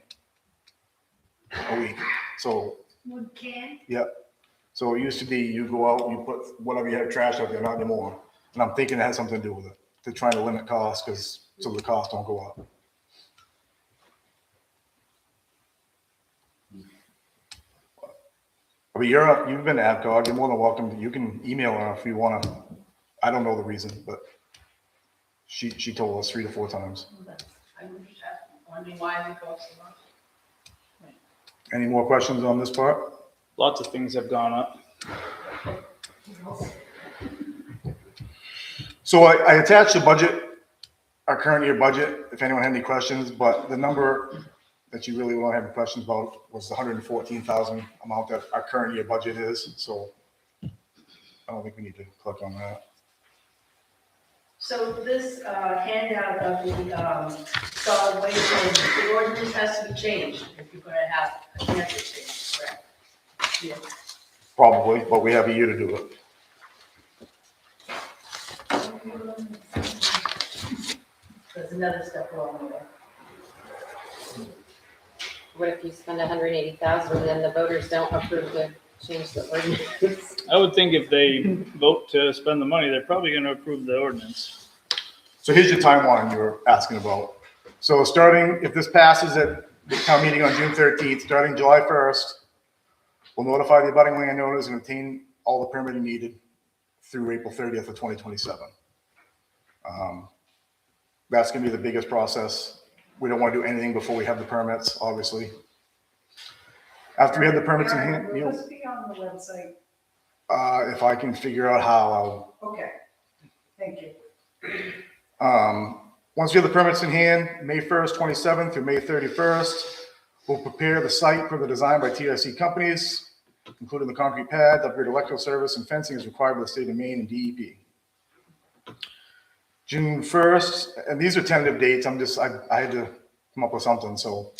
a week. So, One can? yeah. So it used to be you go out, you put whatever you have trash out there, not anymore. And I'm thinking it has something to do with it. They're trying to limit costs because so the costs don't go up. But you've been to AvCog, you're more than welcome. You can email her if you want to. I don't know the reason, but she told us 3 to 4 times. I'm just wondering why they go so much. Any more questions on this part? Lots of things have gone up. So I attached the budget, our current year budget, if anyone had any questions, but the number that you really won't have any questions about was the 114,000 amount that our current year budget is. So I don't think we need to click on that. So this handout of the solid waste, the ordinance has to be changed if you're gonna have a transfer station, correct? Yeah. Probably, but we have a year to do it. There's another step along the way. What if you spend 180,000 and then the voters don't approve to change the ordinance? I would think if they vote to spend the money, they're probably gonna approve the ordinance. So here's your timeline you were asking about. So starting, if this passes at the town meeting on June 13th, starting July 1st, we'll notify the abutting landowners and obtain all the permitting needed through April 30th of 2027. That's gonna be the biggest process. We don't want to do anything before we have the permits, obviously. After we have the permits in hand, Will this be on the website? if I can figure out how, Okay, thank you. once we have the permits in hand, May 1st, 27th through May 31st, we'll prepare the site for the design by TRC companies, including the concrete pad, upgrade electrical service and fencing is required by the state of Maine and DEP. June 1st, and these are tentative dates, I had to come up with something, so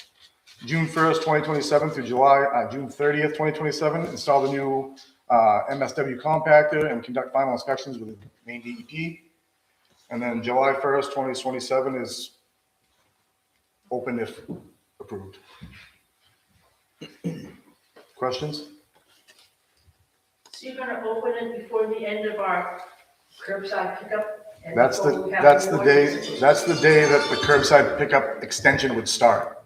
June 1st, 2027 through June 30th, 2027, install the new MSW compactor and conduct final inspections with the Maine DEP. And then July 1st, 2027 is open if approved. Questions? So you're gonna open it before the end of our curbside pickup? and That's before we have the ordinance? day that the curbside pickup extension would start.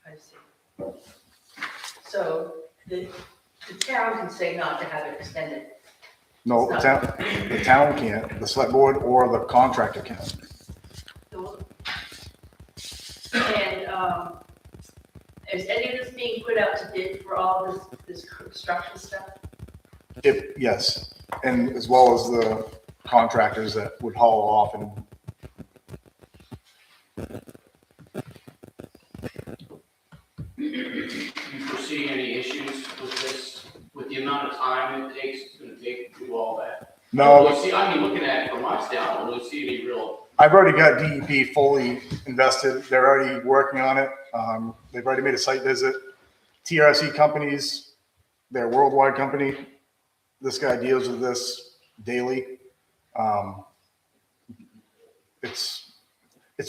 I see. So the town can say not to have it extended. No, the town can't, the select board or the contractor can. And is any of this being put out to bid for all this construction stuff? Yes, and as well as the contractors that would haul off and Do you foresee any issues with this, with the amount of time it's gonna take to do all that? no, See, I mean, looking at it from my stand, I don't really see any real, I've already got DEP fully invested. They're already working on it. They've already made a site visit. TRC companies, they're a worldwide company. This guy deals with this daily. It's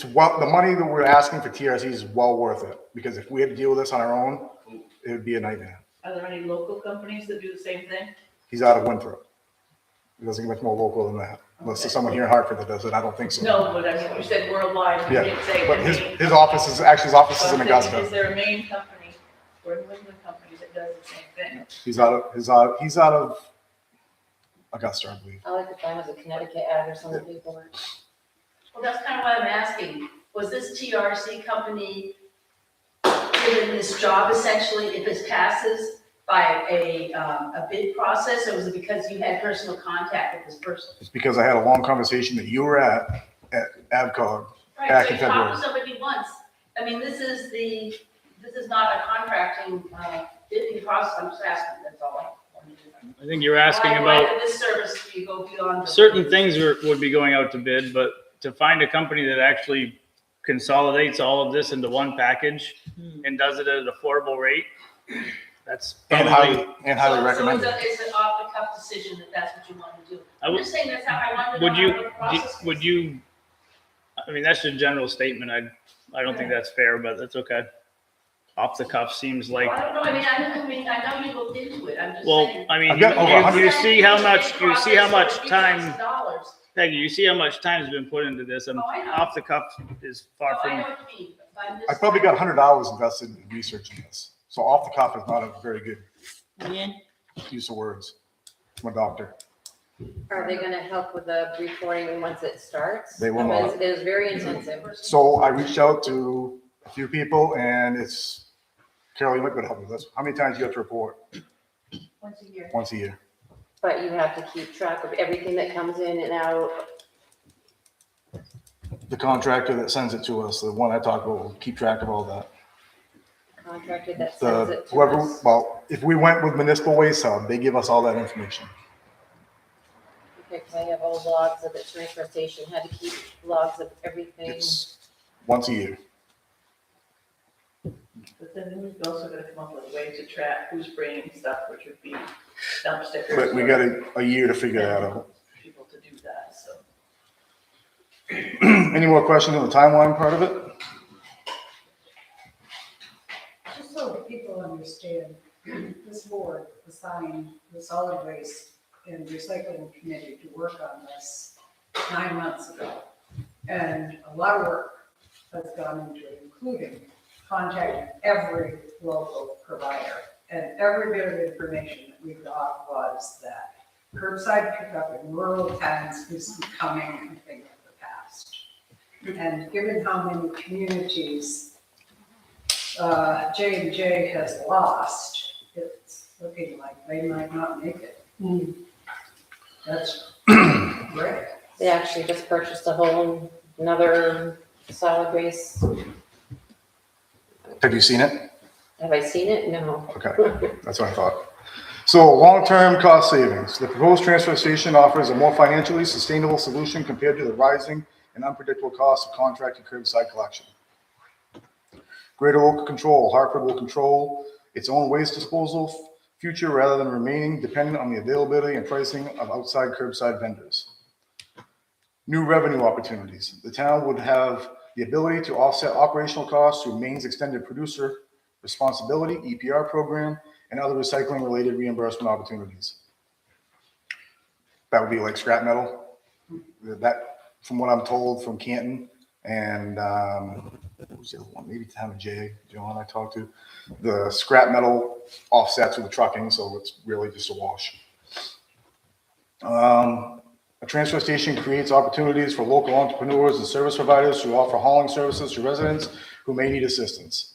the money that we're asking for TRC is well worth it, because if we had to deal with this on our own, it would be a nightmare. Are there any local companies that do the same thing? He's out of Winthrop. It doesn't get much more local than that, unless there's someone here in Hartford that does it. I don't think so. No, but I mean, you said worldwide, you Yeah, didn't say. but the his main- office is in Is Augusta. there a main company or a New England company that does the same thing? He's out of Augusta, I believe. I like if I was a Connecticut address on the paperwork. Well, that's kind of why I'm asking. Was this TRC company given this job essentially, if this passes, by a bid process, or was it because you had personal contact with this person? It's because I had a long conversation that you were at AvCog. Right, Back so in you talk February. to somebody once, I mean, this is not a contracting, bidding process, I'm just asking, that's all I wanted to know. I think you're asking Why about did this service, you go beyond? the- certain things would be going out to bid, but to find a company that actually consolidates all of this into one package and does it at an affordable rate, that's And probably, highly recommended. So it's an off-the-cuff decision that that's what you want to do. I I'm would- just saying that's how I wanted to would know you, how the process would you, I mean, that's a general statement. I don't think that's fair, but that's okay. Off the cuff seems like, I don't know, I know you looked into it, I'm just well, saying. I mean, I've got over 100 you see how much time, $50,000. Peggy, you see how much time's been put into this, and Oh, I know. off the cuff is far No, I know from, what you mean, but I'm just. I probably got $100 invested in researching this. So off the cuff is not a very good Yeah. use of words from a doctor. Are they gonna help with the recording once it starts? They will Because not. it was very intensive. So I reached out to a few people and it's, Carol, you might be able to help with this. How many times do you have to report? Once a year. Once a year. But you have to keep track of everything that comes in and out. The contractor that sends it to us, the one I talked about, will keep track of all that. Contractor that sends The, it to whoever, us. well, if we went with Municipal Waste Hub, they give us all that information. Okay, 'cause I have all logs of the transfer station, had to keep logs of everything. It's once a year. But then we've also got to come up with a way to track who's bringing stuff, which would be dump stickers. But we got a year to figure that out. People to do that, so. Any more questions on the timeline part of it? Just so people understand, this board assigned the solid waste and recycling committee to work on this 9 months ago. And a lot of work has gone into it, including contacting every local provider. And every bit of information that we got was that curbside pickup in rural towns is becoming a thing of the past. And given how many communities J&J has lost, it's looking like they might not make it. That's great. They actually just purchased a whole another solid waste. Have you seen it? Have I seen it? No. Okay, that's what I thought. So long-term cost savings. The proposed transfer station offers a more financially sustainable solution compared to the rising and unpredictable cost of contracted curbside collection. Greater local control. Hartford will control its own waste disposal future rather than remaining dependent on the availability and pricing of outside curbside vendors. New revenue opportunities. The town would have the ability to offset operational costs through Maine's extended producer responsibility, EPR program, and other recycling-related reimbursement opportunities. That would be like scrap metal. That, from what I'm told from Canton and what was the other one? Maybe Town of John I talked to. The scrap metal offsets with the trucking, so it's really just a wash. A transfer station creates opportunities for local entrepreneurs and service providers to offer hauling services to residents who may need assistance.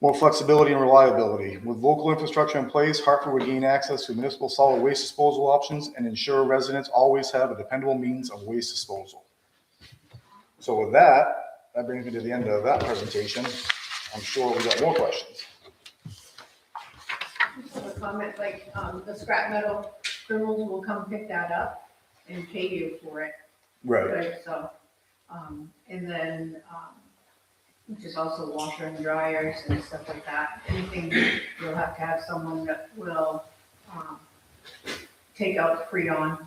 More flexibility and reliability. With local infrastructure in place, Hartford would gain access to municipal solid waste disposal options and ensure residents always have a dependable means of waste disposal. So with that, that brings me to the end of that presentation. I'm sure we got more questions. Just have a comment, like, the scrap metal criminals will come pick that up and pay you for it. Right. So, and then, which is also washer and dryers and stuff like that. Anything, you'll have to have someone that will, take out the Freon.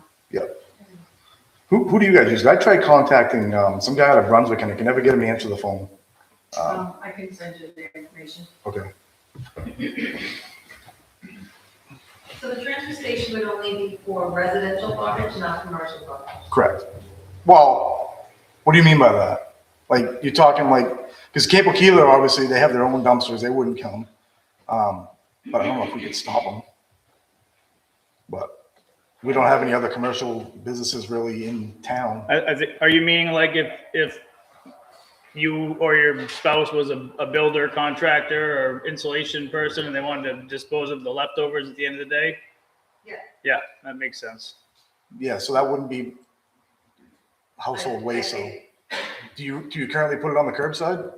Who do you guys use? I tried contacting some guy out of Brunswick and I can never get him to answer the phone. I can send you the information. Okay. So the transfer station would only be for residential garbage, not commercial garbage? Correct. Well, what do you mean by that? Like, you're talking like, because Capo Keeler, obviously, they have their own dumpsters, they wouldn't come. But I don't know if we could stop them. But we don't have any other commercial businesses really in town. I think, are you meaning like if you or your spouse was a builder, contractor, or insulation person, and they wanted to dispose of the leftovers at the end of the day? Yeah. Yeah, that makes sense. Yeah, so that wouldn't be household waste, so. Do you currently put it on the curbside?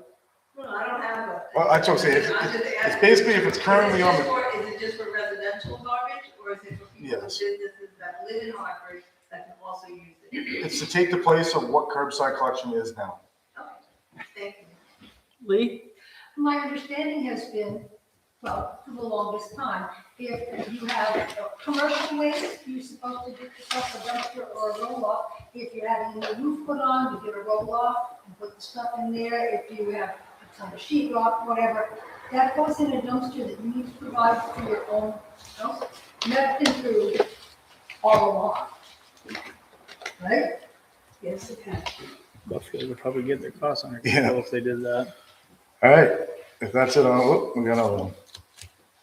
Well, I don't have a. Well, that's what I'm saying. I'm just It's asking, basically if it's currently on the, Is it just for residential garbage, or is it for people with Yes. businesses that live in Hartford that can also use it? it's to take the place of what curbside collection is now. Okay, thank you. Lee? My understanding has been, well, for the longest time, if you have commercial waste, you're supposed to get yourself a dumpster or a roll-off. If you're having a roof put on, you get a roll-off and put the stuff in there. If you have some sheetrock, whatever, that goes in a dumpster that you need to provide for your own dumpster. Never been through all along. Right? Yes, it has. Buckfield would probably get their costs under Yeah. control if they did that. All right, if that's it, we got another one.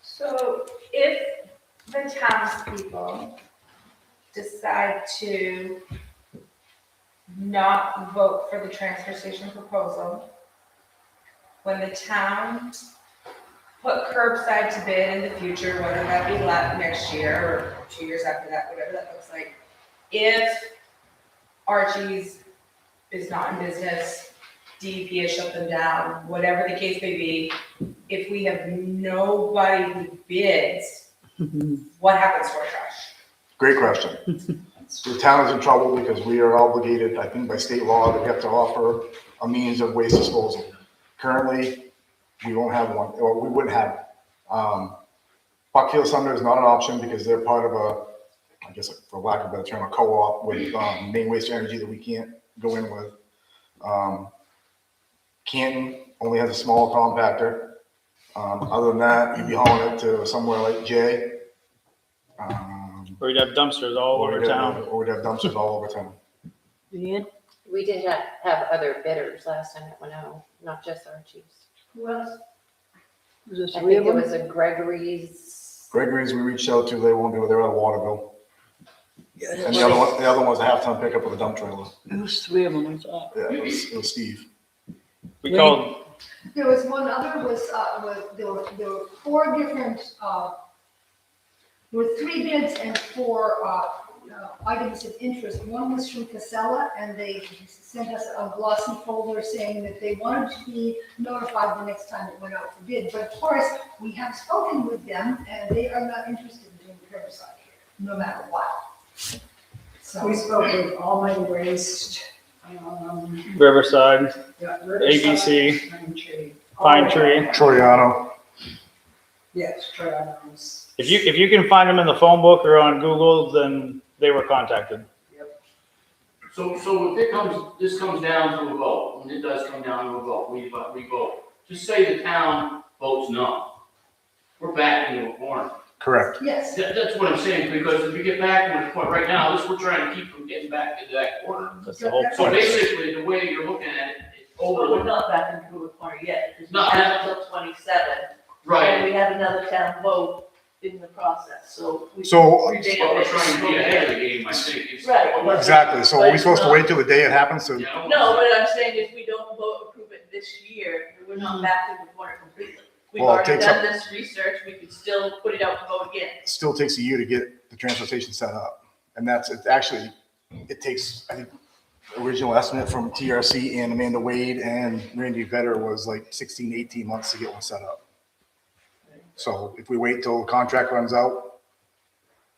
So if the townspeople decide to not vote for the transfer station proposal, when the town put curbside to bid in the future, whether that be next year or 2 years after that, whatever that looks like, if Archie's is not in business, DEP has shut them down, whatever the case may be, if we have nobody who bids, what happens to our trash? Great question. The town is in trouble because we are obligated, I think by state law, that we have to offer a means of waste disposal. Currently, we won't have one, or we wouldn't have it. Buckfield Sumner is not an option because they're part of a, I guess for lack of a better term, a co-op with Maine Waste Energy that we can't go in with. Canton only has a small compactor. Other than that, you'd be hauling it to somewhere like Jay. Or you'd have dumpsters all over town. Or we'd have dumpsters all over town. Leanne? We did have other bidders last time it went out, not just Archie's. Who else? Was there I three think of there them? was a Gregory's. Gregory's we reached out to, they won't do it, they're out of Waterville. And the other one was a half-ton pickup with a dump trailer. It was three of them, I thought. Yeah, it was Steve. We called, There was one other, there were four different, there were three bids and four, items of interest. One was from Casella, and they sent us a glossy folder saying that they wanted to be notified the next time it went out for bid. But of course, we have spoken with them, and they are not interested in doing curbside here, no matter what. So We spoke with Almighty Waste, Riverside, yeah, ABC, Pine Tree. Pine Tree. Troyano. Yes, Troyano's. If you can find them in the phone book or on Google, then they were contacted. So if this comes down to a vote, when it does come down to a vote, we vote. Just say the town votes no. We're back into a corner. Correct. yes, That's what I'm saying, because if we get back into a corner, right now, this, we're trying to keep from getting back into that corner. That's the whole So point. basically, the way you're looking at it, it's Well, we're over. not back into a corner yet, because we Not have until 27. And Right. we have another town vote in the process, so. we So- revamp That's what we're it. trying to be ahead of the game, I think. It's- Right. Exactly. So are we supposed to wait till the day it happens to? You know? No, but I'm saying if we don't vote approve it this year, we're not back in the corner completely. We've Well, it already takes done this research, we could still put it out to vote again. It still takes a year to get the transfer station set up. And it takes, I think, the original estimate from TRC and Amanda Wade and Randy Vetter was like 16, 18 months to get one set up. So if we wait till the contract runs out,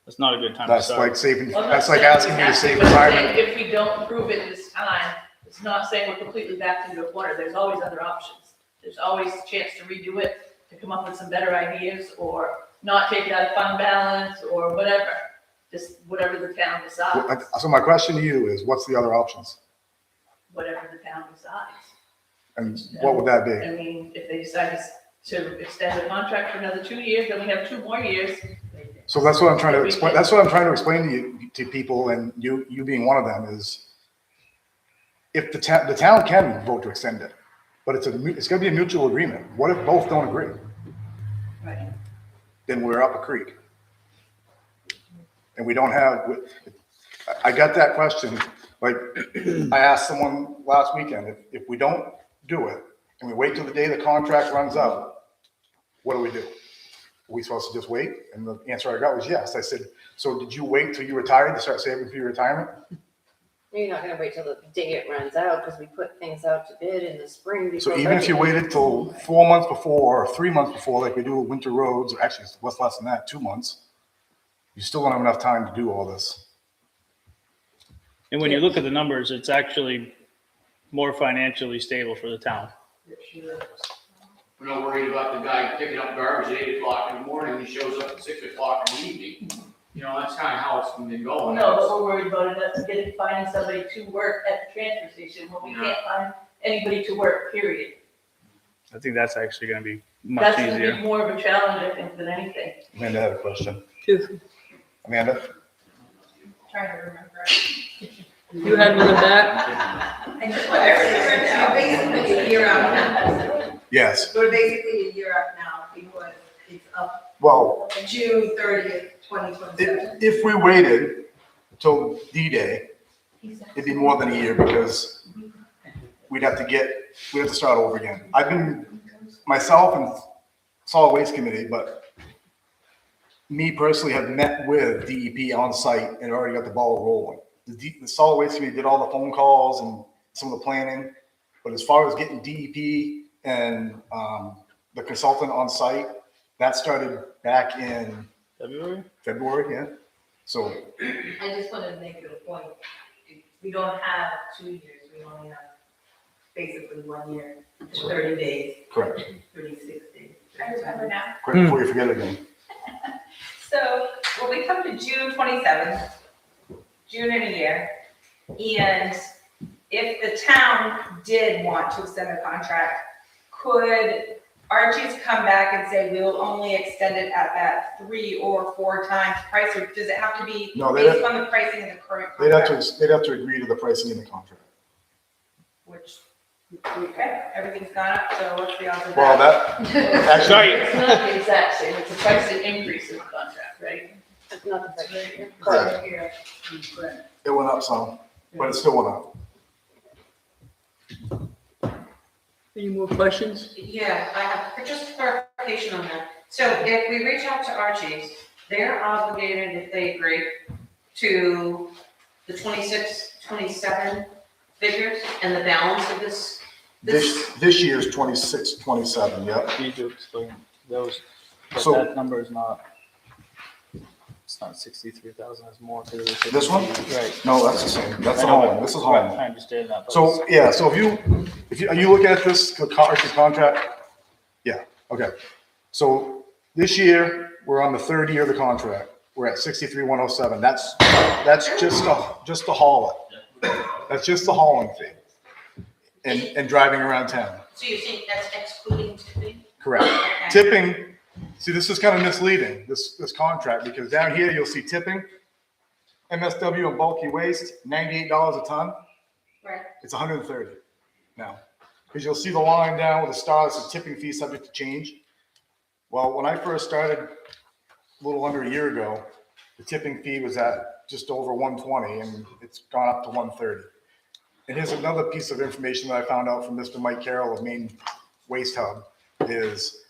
It's not a good time to that's start. like saving, Well, I'm that's not like saying asking we me to have save but I'm saying retirement. If we don't approve it this time, it's not saying we're completely back into a corner, there's always other options. There's always a chance to redo it, to come up with some better ideas, or not take it out of fund balance, or whatever. Just whatever the town decides, So my question to you is, what's the other options? whatever the town decides. And what would that be? I mean, if they decide to extend the contract for another 2 years, then we have 2 more years. So that's what I'm trying to explain. That's what I'm trying to explain to you, to people, and you being one of them, is if the town can vote to extend it, but it's gonna be a mutual agreement. What if both don't agree? Right. Then we're up a creek. And we don't have, I got that question, like, I asked someone last weekend, if we don't do it, and we wait till the day the contract runs out, what do we do? Are we supposed to just wait? And the answer I got was yes. I said, so did you wait till you retired to start saving for your retirement? You're not gonna wait till the day it runs out, because we put things out to bid in the spring. So before even if you budget. waited till 4 months before or 3 months before, like we do with winter roads, actually it's less than that, 2 months, you still don't have enough time to do all this. And when you look at the numbers, it's actually more financially stable for the town. We're not worried about the guy picking up garbage at 8 o'clock in the morning, he shows up at 6 o'clock in the evening. You know, that's kind of how it's been going. No, but we're worried about it, finding somebody to work at the transfer station when we can't find anybody to work, period. I think that's actually gonna be much That's gonna easier. be more of a challenge, I think, than anything. Amanda had a question. Sure. Amanda? Trying to remember. You had one in the back? I just want everything now, basically a year out now. Yes. We're basically a year out now because it's up Well, June 30th, 2027. if we waited till D-Day, it'd be more than a year because we'd have to start over again. I've been, myself and Solid Waste Committee, but me personally have met with DEP on site and already got the ball rolling. The Solid Waste Committee did all the phone calls and some of the planning, but as far as getting DEP and the consultant on site, that started back in February, yeah. So I just wanted to make it a point. We don't have 2 years, we only have basically 1 year, 30 days, correct. 36 days. I remember now. Quick before you forget it again. So when we come to June 27th, June in a year, and if the town did want to extend the contract, could Archie's come back and say, we'll only extend it at that 3 or 4 times price, or does it have to be No, based on the pricing in the current They'd contract? have to agree to the pricing in the contract. Which, okay, everything's gone up, so what's the odds of Well, that? actually, It's not the exact same, it's a price increase in the contract, right? It's not the price. correct. It went up some, but it still went up. Any more questions? Yeah, I have just clarification on that. So if we reach out to Archie's, they're obligated, if they agree, to the 26, 27 figures and the balance of this. This year's 26, 27, yep. Need to explain those, but So- that number is not, it's not 63,000, it's more. 'cause it's This one? Right. No, that's the same. That's the I know, home. This is right, home. I understand that. but So, yeah, so if you, are you looking at this, Archie's contract? Yeah, okay. So this year, we're on the 3rd year of the contract. We're at 63,107. That's just to haul it. That's just the hauling fee. And driving around town. So you think that's excluding tipping? Correct. Okay. Tipping, see, this is kind of misleading, this contract, because down here, you'll see tipping, MSW and bulky waste, $98 a ton. Right. It's 130 now. Because you'll see the line down with the star, it's a tipping fee subject to change. Well, when I first started, a little under a year ago, the tipping fee was at just over 120, and it's gone up to 130. And here's another piece of information that I found out from Mr. Mike Carroll of Maine Waste Hub, is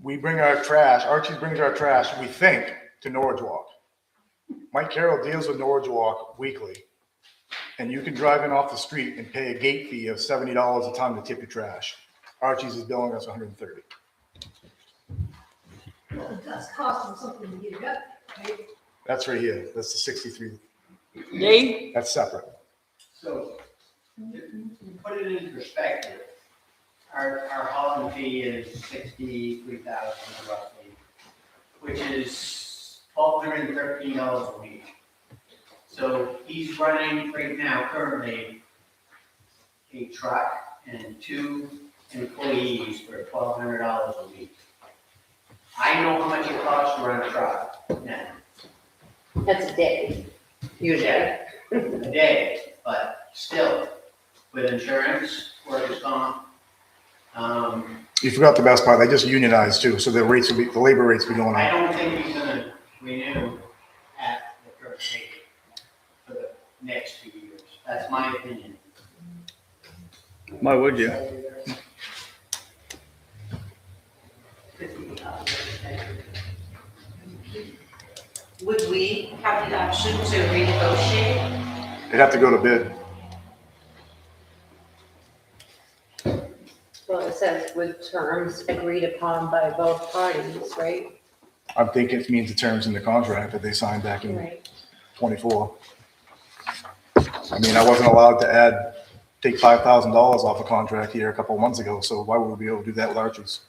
we bring our trash, Archie brings our trash, we think, to Norwich Walk. Mike Carroll deals with Norwich Walk weekly. And you can drive in off the street and pay a gate fee of $70 a ton to tip your trash. Archie's is billing us 130. It does cost them something to get it up, right? That's right here. That's the 63. Dave? That's separate. So, to put it in perspective, our hauling fee is 63,000 roughly, which is $1,213 a week. So he's running right now currently a truck and 2 employees for $1,200 a week. I know how much it costs to run a truck now, That's a day, usually. a day, but still, with insurance, workers' comp, You forgot the best part. They just unionized too, so the labor rates will be going I up. don't think he's gonna renew at the current rate for the next 2 years. That's my opinion. Why would you? Would we have the option to renegotiate? They'd have to go to bid. Well, it says with terms agreed upon by both parties, right? I'm thinking it means the terms in the contract that they signed back in Right. 24. I mean, I wasn't allowed to take $5,000 off a contract here a couple of months ago, so why would we be able to do that with Arches?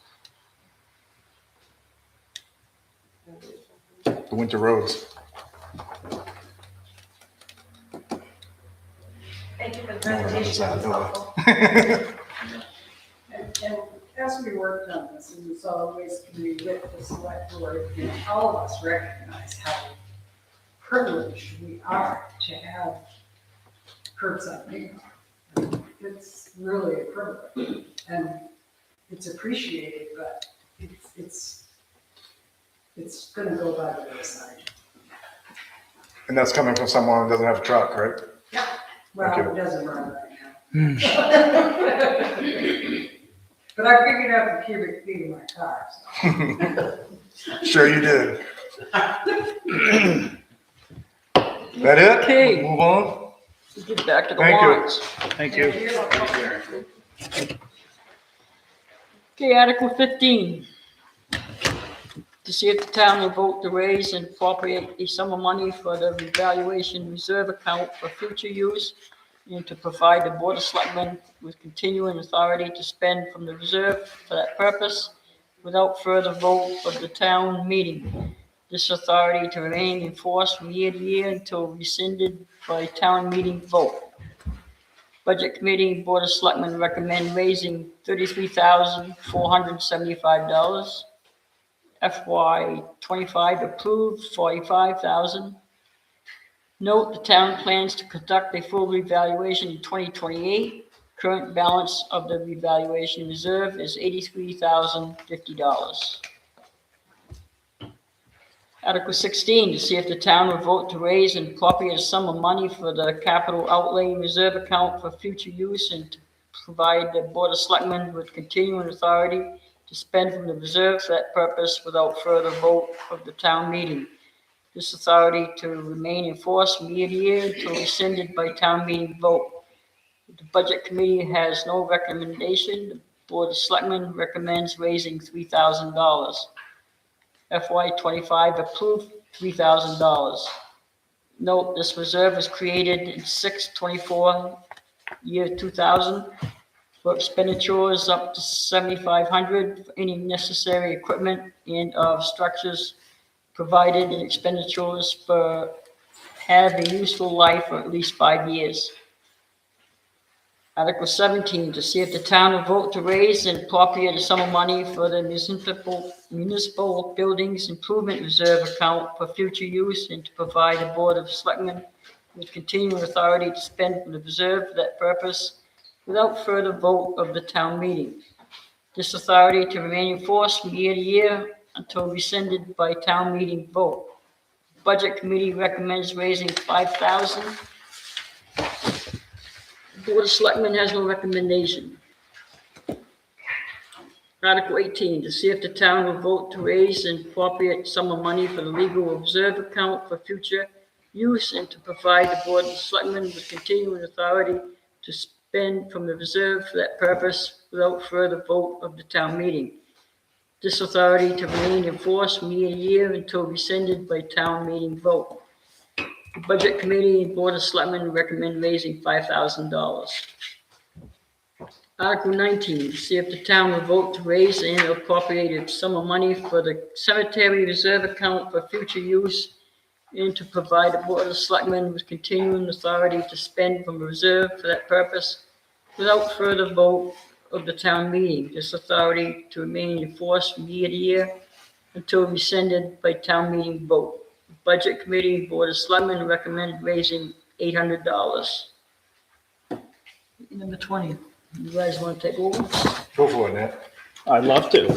The winter roads. Thank you for the No one knows presentation, that, it was do helpful. And as we worked on this, and it's always coming with the select board, you know, all of us recognize how privileged we are to have curbside pickup. It's really a privilege, and it's appreciated, but it's gonna go by the wayside. And that's coming from someone who doesn't have a truck, right? Well, Okay. it doesn't run right now. But I figured out the cubic feet of my car, so. Sure you did. That it? Okay. Move on? Let's get back to the Thank you. warrants. Thank you. Okay, Article 15. To see if the town will vote to raise and appropriate a sum of money for the revaluation reserve account for future use and to provide the Board of Selectmen with continuing authority to spend from the reserve for that purpose without further vote of the town meeting. This authority to remain in force from year to year until rescinded by town meeting vote. Budget Committee and Board of Selectmen recommend raising $33,475. FY '25 approved, $45,000. Note the town plans to conduct a full revaluation in 2028. Current balance of the revaluation reserve is $83,050. Article 16, to see if the town will vote to raise and appropriate a sum of money for the capital outlay reserve account for future use and to provide the Board of Selectmen with continuing authority to spend from the reserve for that purpose without further vote of the town meeting. This authority to remain in force from year to year until rescinded by town meeting vote. The Budget Committee has no recommendation. The Board of Selectmen recommends raising $3,000. FY '25 approved, $3,000. Note, this reserve was created in 6/24, year 2000, for expenditures up to $7,500 for any necessary equipment and of structures provided and expenditures for have a useful life for at least 5 years. Article 17, to see if the town will vote to raise and appropriate a sum of money for the municipal buildings improvement reserve account for future use and to provide a Board of Selectmen with continuing authority to spend from the reserve for that purpose without further vote of the town meeting. This authority to remain in force from year to year until rescinded by town meeting vote. Budget Committee recommends raising $5,000. Board of Selectmen has no recommendation. Article 18, to see if the town will vote to raise and appropriate sum of money for the legal reserve account for future use and to provide the Board of Selectmen with continuing authority to spend from the reserve for that purpose without further vote of the town meeting. This authority to remain in force from year to year until rescinded by town meeting vote. The Budget Committee and Board of Selectmen recommend raising $5,000. Article 19, to see if the town will vote to raise and appropriate a sum of money for the cemetery reserve account for future use and to provide the Board of Selectmen with continuing authority to spend from the reserve for that purpose without further vote of the town meeting. This authority to remain in force from year to year until rescinded by town meeting vote. Budget Committee and Board of Selectmen recommend raising $800. Number 20, you guys want to take over? Go for it, Nat. I'd love to.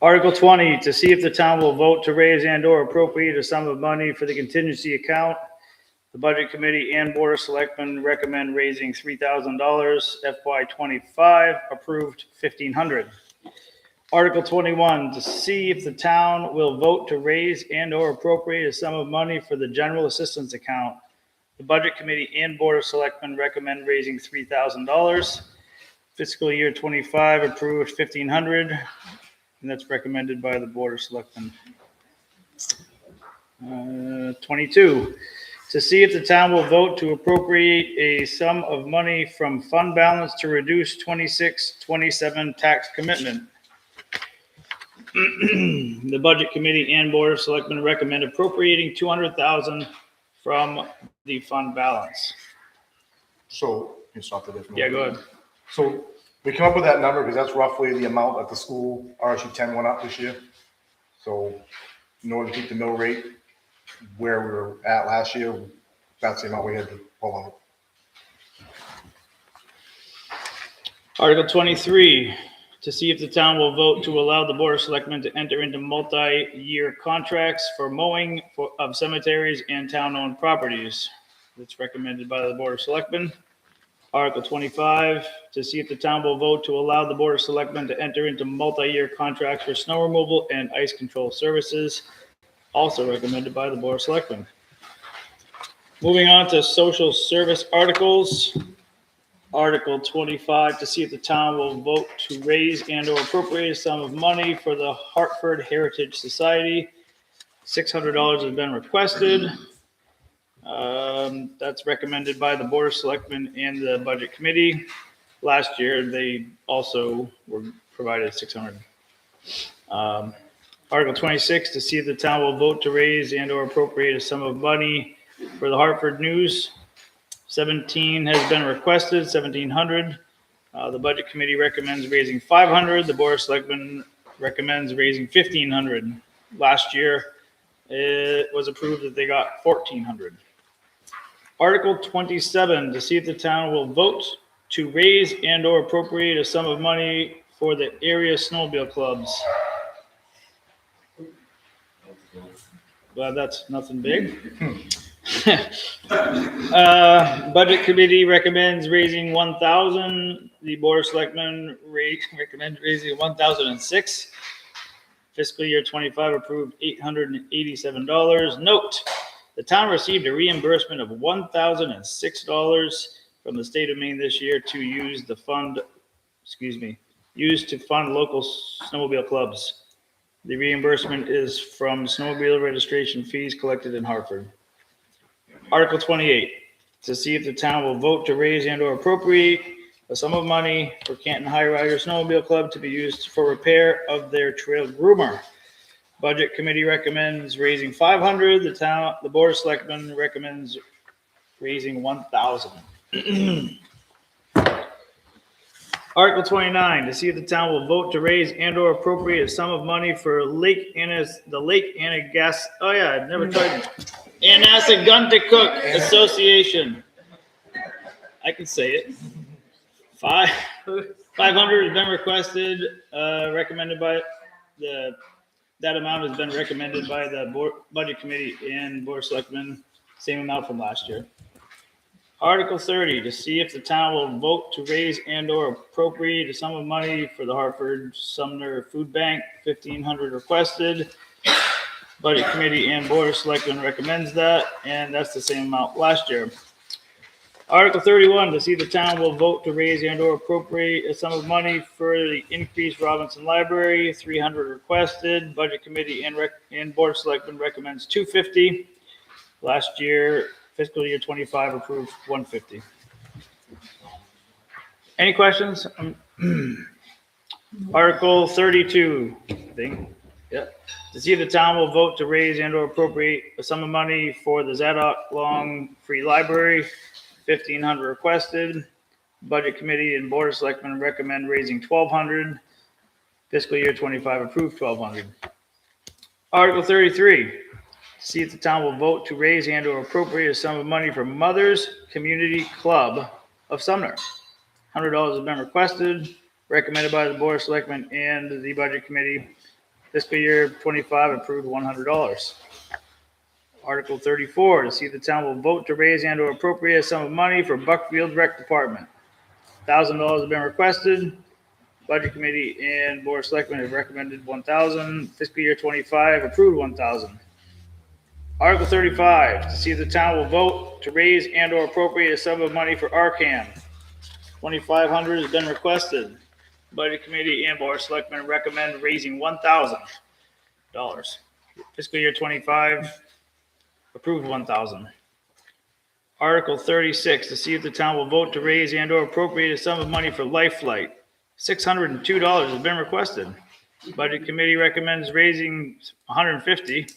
Article 20, to see if the town will vote to raise and or appropriate a sum of money for the contingency account. The Budget Committee and Board of Selectmen recommend raising $3,000. FY '25 approved $1,500. Article 21, to see if the town will vote to raise and or appropriate a sum of money for the general assistance account. The Budget Committee and Board of Selectmen recommend raising $3,000. Fiscal year 25 approved $1,500, and that's recommended by the Board of Selectmen. 22, to see if the town will vote to appropriate a sum of money from fund balance to reduce 26-27 tax commitment. The Budget Committee and Board of Selectmen recommend appropriating $200,000 from the fund balance. So, you stop the difference. Yeah, go ahead. So we come up with that number because that's roughly the amount that the school RSU 10 went up this year. So in order to keep the mill rate where we were at last year, that's the amount we had to pull out. Article 23, to see if the town will vote to allow the Board of Selectmen to enter into multi-year contracts for mowing of cemeteries and town-owned properties. That's recommended by the Board of Selectmen. Article 25, to see if the town will vote to allow the Board of Selectmen to enter into multi-year contracts for snow removal and ice control services. Also recommended by the Board of Selectmen. Moving on to social service articles. Article 25, to see if the town will vote to raise and or appropriate a sum of money for the Hartford Heritage Society. $600 has been requested. That's recommended by the Board of Selectmen and the Budget Committee. Last year, they also were provided $600. Article 26, to see if the town will vote to raise and or appropriate a sum of money for the Hartford News. 17 has been requested, 1,700. The Budget Committee recommends raising 500. The Board of Selectmen recommends raising 1,500. Last year, it was approved that they got 1,400. Article 27, to see if the town will vote to raise and or appropriate a sum of money for the area snowmobile clubs. Glad that's nothing big. Budget Committee recommends raising 1,000. The Board of Selectmen recommends raising 1,006. Fiscal year 25 approved $887. Note, the town received a reimbursement of $1,006 from the state of Maine this year to use to fund local snowmobile clubs. The reimbursement is from snowmobile registration fees collected in Hartford. Article 28, to see if the town will vote to raise and or appropriate a sum of money for Canton High Rider Snowmobile Club to be used for repair of their trail groomer. Budget Committee recommends raising 500. The Board of Selectmen recommends raising 1,000. Article 29, to see if the town will vote to raise and or appropriate a sum of money for the Lake Anassagunticook Association. I can say it. 500 has been requested, recommended by that amount has been recommended by the Budget Committee and Board of Selectmen, same amount from last year. Article 30, to see if the town will vote to raise and or appropriate a sum of money for the Hartford Sumner Food Bank, 1,500 requested. Budget Committee and Board of Selectmen recommends that, and that's the same amount last year. Article 31, to see the town will vote to raise and or appropriate a sum of money for the increased Robinson Library, 300 requested. Budget Committee and Board of Selectmen recommends 250. Last year, fiscal year 25 approved 150. Any questions? Article 32, I think. Yep. To see if the town will vote to raise and or appropriate a sum of money for the Zadok Long Free Library, 1,500 requested. Budget Committee and Board of Selectmen recommend raising 1,200. Fiscal year 25 approved 1,200. Article 33, see if the town will vote to raise and or appropriate a sum of money for Mothers Community Club of Sumner. $100 has been requested, recommended by the Board of Selectmen and the Budget Committee. Fiscal year 25 approved $100. Article 34, to see if the town will vote to raise and or appropriate a sum of money for Buckfield Rec Department. $1,000 has been requested. Budget Committee and Board of Selectmen have recommended 1,000. Fiscal year 25 approved 1,000. Article 35, to see if the town will vote to raise and or appropriate a sum of money for Arcan. 2,500 has been requested. Budget Committee and Board of Selectmen recommend raising $1,000. Fiscal year 25, approve 1,000. Article 36, to see if the town will vote to raise and or appropriate a sum of money for Life Flight. $602 has been requested. Budget Committee recommends raising $150.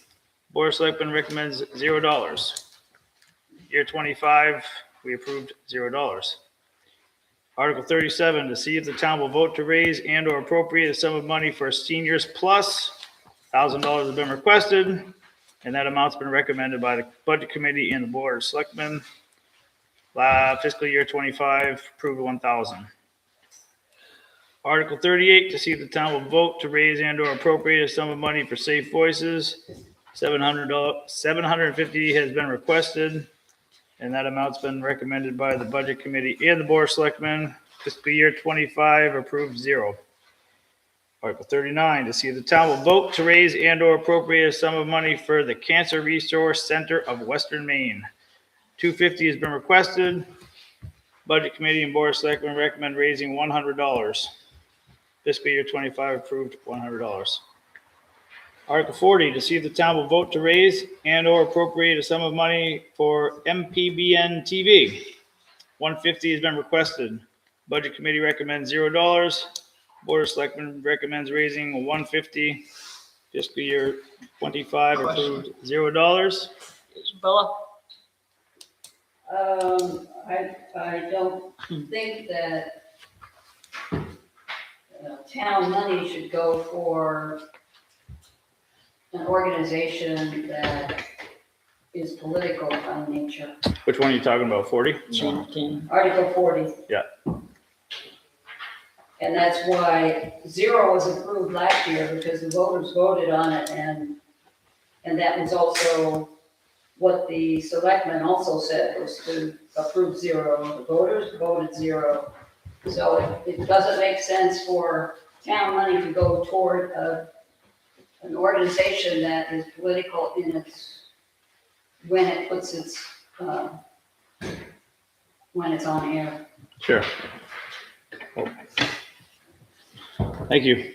Board of Selectmen recommends $0. Year 25, we approved $0. Article 37, to see if the town will vote to raise and or appropriate a sum of money for Seniors Plus. $1,000 has been requested, and that amount's been recommended by the Budget Committee and the Board of Selectmen. Fiscal year 25, approved 1,000. Article 38, to see if the town will vote to raise and or appropriate a sum of money for Safe Voices. $750 has been requested, and that amount's been recommended by the Budget Committee and the Board of Selectmen. Fiscal year 25, approved 0. Article 39, to see if the town will vote to raise and or appropriate a sum of money for the Cancer Resource Center of Western Maine. $250 has been requested. Budget Committee and Board of Selectmen recommend raising $100. Fiscal year 25, approved $100. Article 40, to see if the town will vote to raise and or appropriate a sum of money for MPBN TV. $150 has been requested. Budget Committee recommends $0. Board of Selectmen recommends raising $150. Fiscal year 25, approved $0. Isabella? I don't think that town money should go for an organization that is political by nature. Which one are you talking about, 40? Article 40. Yeah. And that's why 0 was approved last year, because the voters voted on it, and that was also what the selectmen also said, was to approve 0. The voters voted 0. So it doesn't make sense for town money to go toward an organization that is political in when it puts its, when it's on air. Sure. Thank you.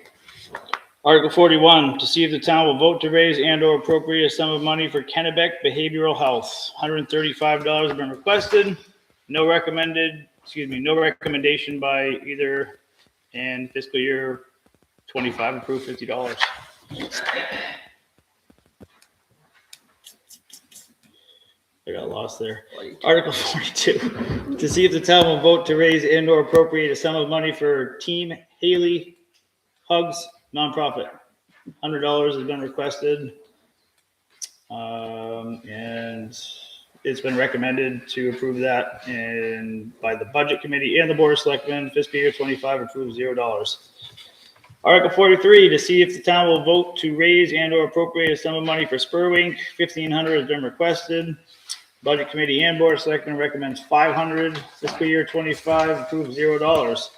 Article 41, to see if the town will vote to raise and or appropriate a sum of money for Kennebec Behavioral Health. $135 has been requested. No recommendation by either, and fiscal year 25 approved $50. I got lost there. Article 42, to see if the town will vote to raise and or appropriate a sum of money for Team Haley Hugs nonprofit. $100 has been requested. And it's been recommended to approve that and by the Budget Committee and the Board of Selectmen. Fiscal year 25 approved $0. Article 43, to see if the town will vote to raise and or appropriate a sum of money for Spurwink. $1,500 has been requested. Budget Committee and Board of Selectmen recommends $500. Fiscal year 25 approved $0.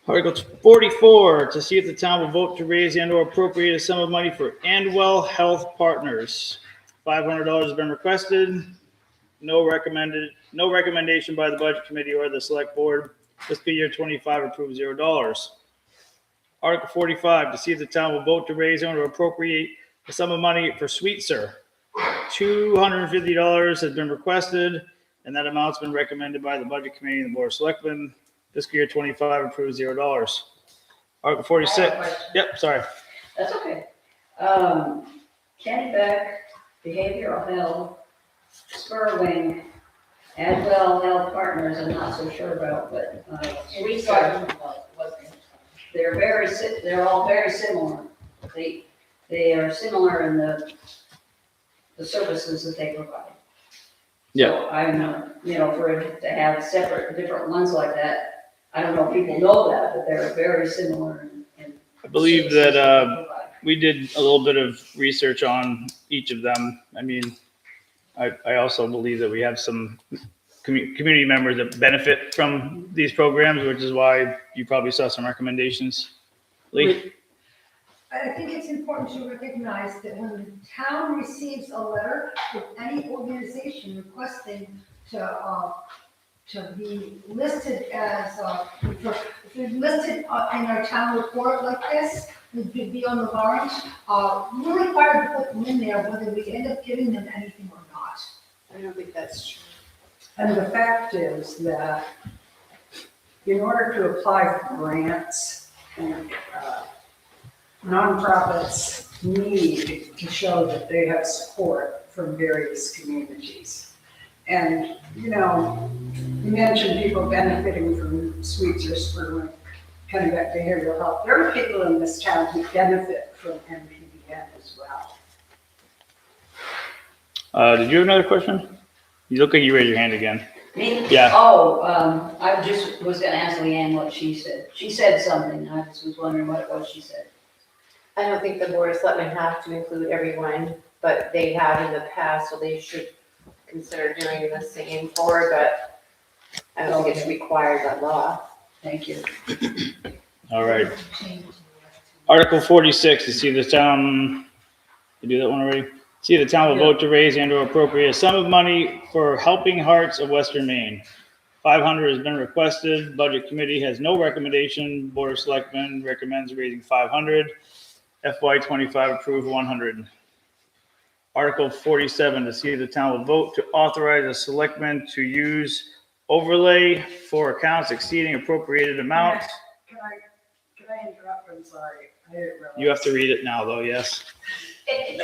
Article 44, to see if the town will vote to raise and or appropriate a sum of money for Andwell Health Partners. $500 has been requested. No recommendation by the Budget Committee or the Select Board. Fiscal year 25 approved $0. Article 45, to see if the town will vote to raise and or appropriate a sum of money for Sweetser. $250 has been requested, and that amount's been recommended by the Budget Committee and the Board of Selectmen. Fiscal year 25 approved $0. Article 46. Yep, sorry. That's okay. Kennebec Behavioral Health, Spurwink, Adwell Health Partners, I'm not so sure about, but they're all very similar. They are similar in the services that they provide. Yeah. So I'm not, for it to have different ones like that, I don't know if people know that, but they're very similar in. I believe that we did a little bit of research on each of them. I mean, I also believe that we have some community members that benefit from these programs, which is why you probably saw some recommendations. Lee? I think it's important to recognize that when the town receives a letter with any organization requesting to be listed as, if they're listed in our town report like this, would be on the warrant, we're required to put them in there whether we end up giving them anything or not. I don't think that's true. And the fact is that in order to apply for grants, nonprofits need to show that they have support from various communities. And, you know, you mentioned people benefiting from Sweetser, Spurwink, Kennebec Behavioral Health. There are people in this town who benefit from NPBN as well. Did you have another question? You look like you raised your hand again. Me? Yeah. Oh, I just was gonna ask Leanne what she said. She said something, I just was wondering what it was she said. I don't think the board of selectmen have to include everyone, but they have in the past, so they should consider doing the same forward, but I don't think it's required by law. Thank you. All right. Article 46, to see the town, you do that one already? See the town will vote to raise and or appropriate a sum of money for Helping Hearts of Western Maine. 500 has been requested. Budget committee has no recommendation. Board of Selectmen recommends raising 500. FY25 approved 100. Article 47, to see the town will vote to authorize a selectman to use overlay for accounts exceeding appropriated amounts. Can I interrupt? I'm sorry. I didn't realize. You have to read it now, though, yes. If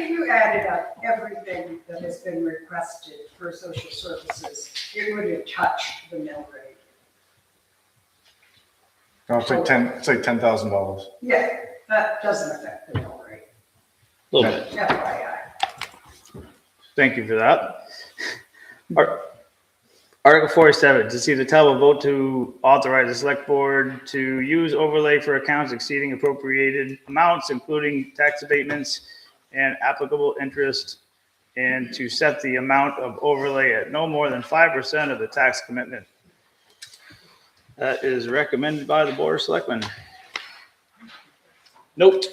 you added up everything that has been requested for social services, it would have touched the mill rate. No, it's like $10,000. Yeah, that doesn't affect the mill rate, A little bit. FYI. Thank you for that. Article 47, to see the town will vote to authorize the select board to use overlay for accounts exceeding appropriated amounts, including tax abatements and applicable interest, and to set the amount of overlay at no more than 5% of the tax commitment. That is recommended by the Board of Selectmen. Note,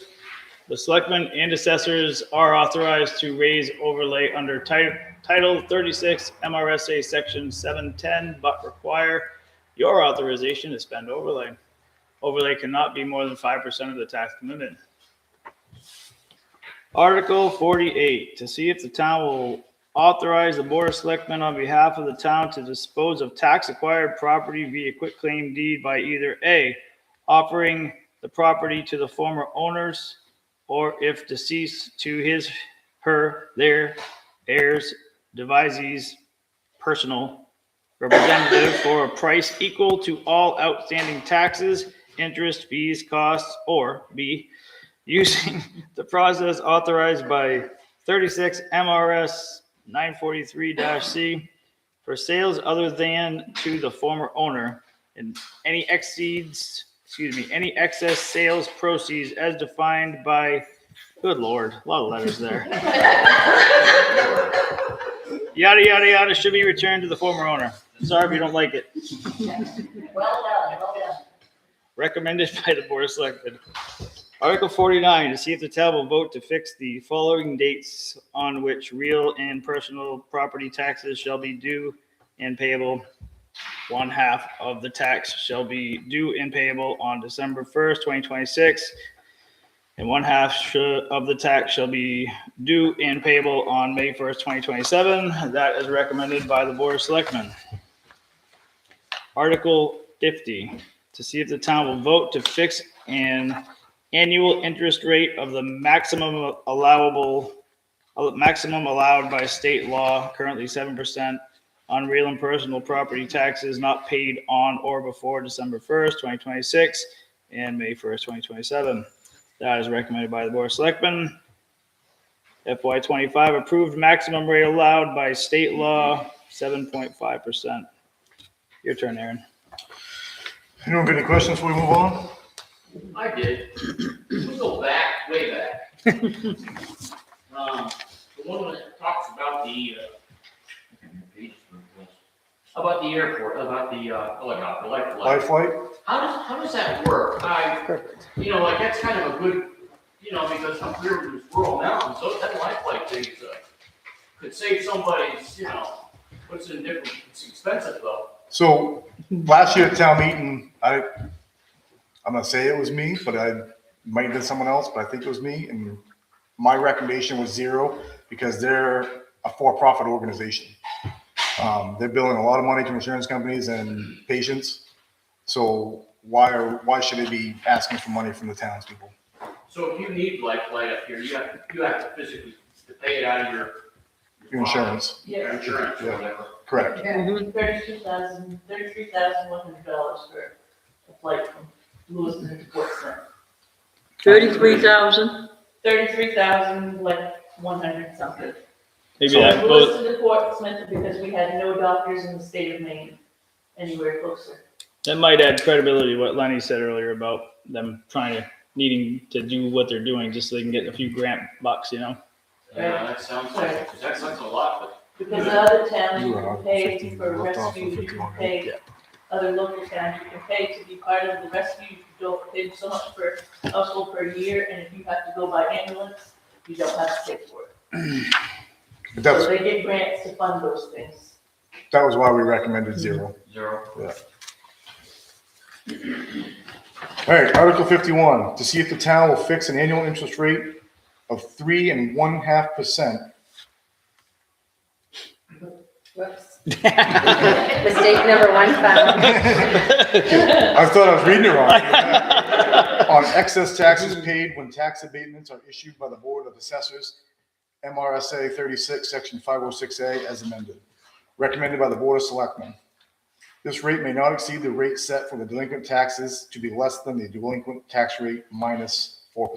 the selectmen and assessors are authorized to raise overlay under Title 36 MRSA Section 710, but require your authorization to spend overlay. Overlay cannot be more than 5% of the tax commitment. Article 48, to see if the town will authorize the Board of Selectmen on behalf of the town to dispose of tax-acquired property via quitclaim deed by either A, offering the property to the former owners, or if deceased, to his, her, their heirs, devisees, personal representative for a price equal to all outstanding taxes, interest, fees, costs, or B, using the process authorized by 36 MRS 943-C for sales other than to the former owner, and any excess sales proceeds as defined by, good Lord, a lot of letters there. Yada, yada, yada should be returned to the former owner. Sorry if you don't like it. Well done, well done. Recommended by the Board of Selectmen. Article 49, to see if the town will vote to fix the following dates on which real and personal property taxes shall be due and payable. 1/2 of the tax shall be due and payable on December 1st, 2026, and 1/2 of the tax shall be due and payable on May 1st, 2027. That is recommended by the Board of Selectmen. Article 50, to see if the town will vote to fix an annual interest rate of the maximum allowed by state law, currently 7%, on real and personal property taxes not paid on or before December 1st, 2026, and May 1st, 2027. That is recommended by the Board of Selectmen. FY25 approved maximum rate allowed by state law, 7.5%. Your turn, Aaron. Anyone got any questions before we move on? I did. We go back, way back. The one that talks about the airport, about the helicopter, Life flight? how does that work? Like, that's kind of a good, because I'm here in this rural mountain, so that lifelike thing could save somebody's, puts it in different, it's expensive though. So last year at town meeting, I'm gonna say it was me, but I might have been someone else, but I think it was me. And my recommendation was 0 because they're a for-profit organization. They're billing a lot of money to insurance companies and patients. So why should they be asking for money from the townspeople? So if you need lifeline up here, you have to physically pay it out of your Your insurance, your insurance or Yeah. whatever. correct. $33,100 for a flight from Lewiston to Portsmouth. 33,000? 33,100 something. Maybe that both, Lewiston to Portsmouth because we had no doctors in the state of Maine anywhere closer. that might add credibility to what Lenny said earlier about them needing to do what they're doing just so they can get a few grant bucks, Yeah, that sounds like, that sounds a lot, but Because in other towns, You you were can on pay 15, for left off rescue, on you 51, can pay, other local towns, you can pay to be part of the rescue, you don't pay so much per household per year, and if you have to go by ambulance, you don't have to pay for it. That's, So they get grants to fund those things. that was why we recommended 0. 0. All right, Article 51, to see if the town will fix an annual interest rate of 3.5%. Whoops. Mistake number 1 found. I thought I was reading it wrong. On excess taxes paid when tax abatements are issued by the Board of Assessors, MRSA 36, Section 506A, as amended. Recommended by the Board of Selectmen. This rate may not exceed the rate set for the delinquent taxes to be less than the delinquent tax rate minus 4%.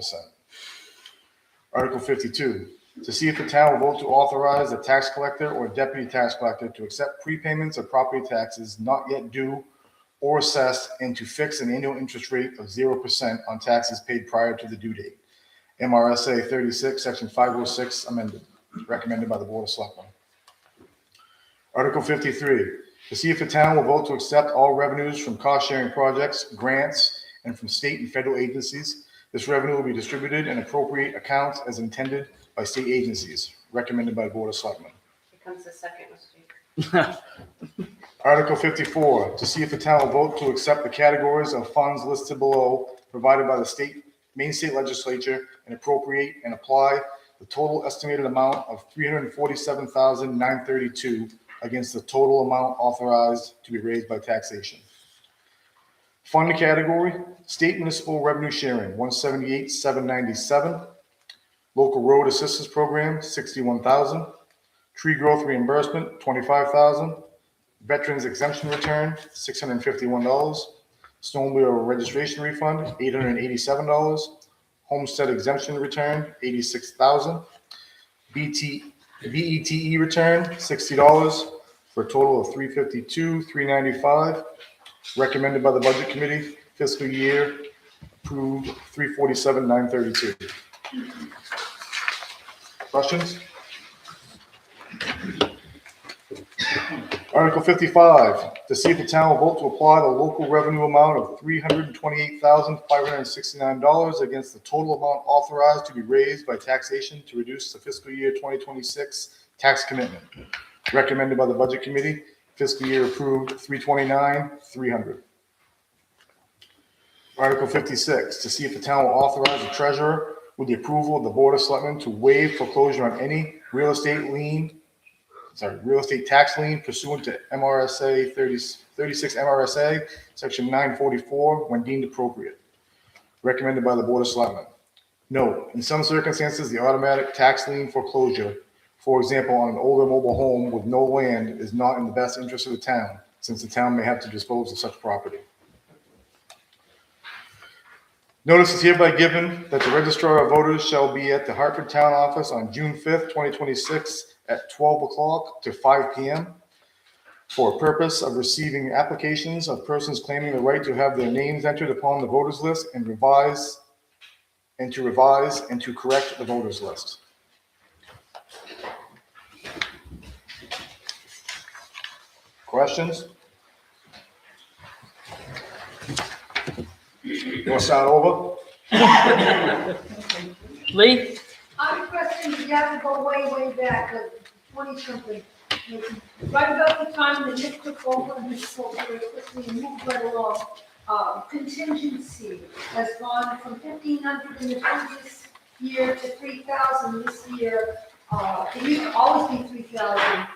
Article 52, to see if the town will vote to authorize a tax collector or deputy tax collector to accept prepayments of property taxes not yet due or assessed and to fix an annual interest rate of 0% on taxes paid prior to the due date. MRSA 36, Section 506 amended, recommended by the Board of Selectmen. Article 53, to see if the town will vote to accept all revenues from cost-sharing projects, grants, and from state and federal agencies. This revenue will be distributed in appropriate accounts as intended by state agencies, recommended by the Board of Selectmen. Here comes the second mistake. Article 54, to see if the town will vote to accept the categories of funds listed below provided by the Maine State Legislature and appropriate and apply the total estimated amount of $347,932 against the total amount authorized to be raised by taxation. Fund category, state municipal revenue sharing, $178,797. Local road assistance program, $61,000. Tree growth reimbursement, $25,000. Veterans exemption return, $651. Snowmobile registration refund, $887. Homestead exemption return, $86,000. VETE return, $60, for a total of $352,395. Recommended by the Budget Committee, fiscal year approved $347,932. Questions? Article 55, to see if the town will vote to apply the local revenue amount of $328,569 against the total amount authorized to be raised by taxation to reduce the fiscal year 2026 tax commitment. Recommended by the Budget Committee, fiscal year approved $329,300. Article 56, to see if the town will authorize the treasurer with the approval of the Board of Selectmen to waive foreclosure on any real estate tax lien pursuant to MRSA 36 MRSA, Section 944, when deemed appropriate. Recommended by the Board of Selectmen. Note, in some circumstances, the automatic tax lien foreclosure, for example, on an older mobile home with no land, is not in the best interest of the town, since the town may have to dispose of such property. Notice is hereby given that the registrar of voters shall be at the Hartford Town Office on June 5th, 2026 at 12 o'clock to 5 p.m. for a purpose of receiving applications of persons claiming the right to have their names entered upon the voters list and to revise and to correct the voters list. Questions? You want to start over? Lee? I have a question, you have to go way, way back, like 20 something. Right about the time that Nick took over and he spoke very quickly and moved right along, contingency has gone from 1,500 in the previous year to 3,000 this year. It used to always be 3,000.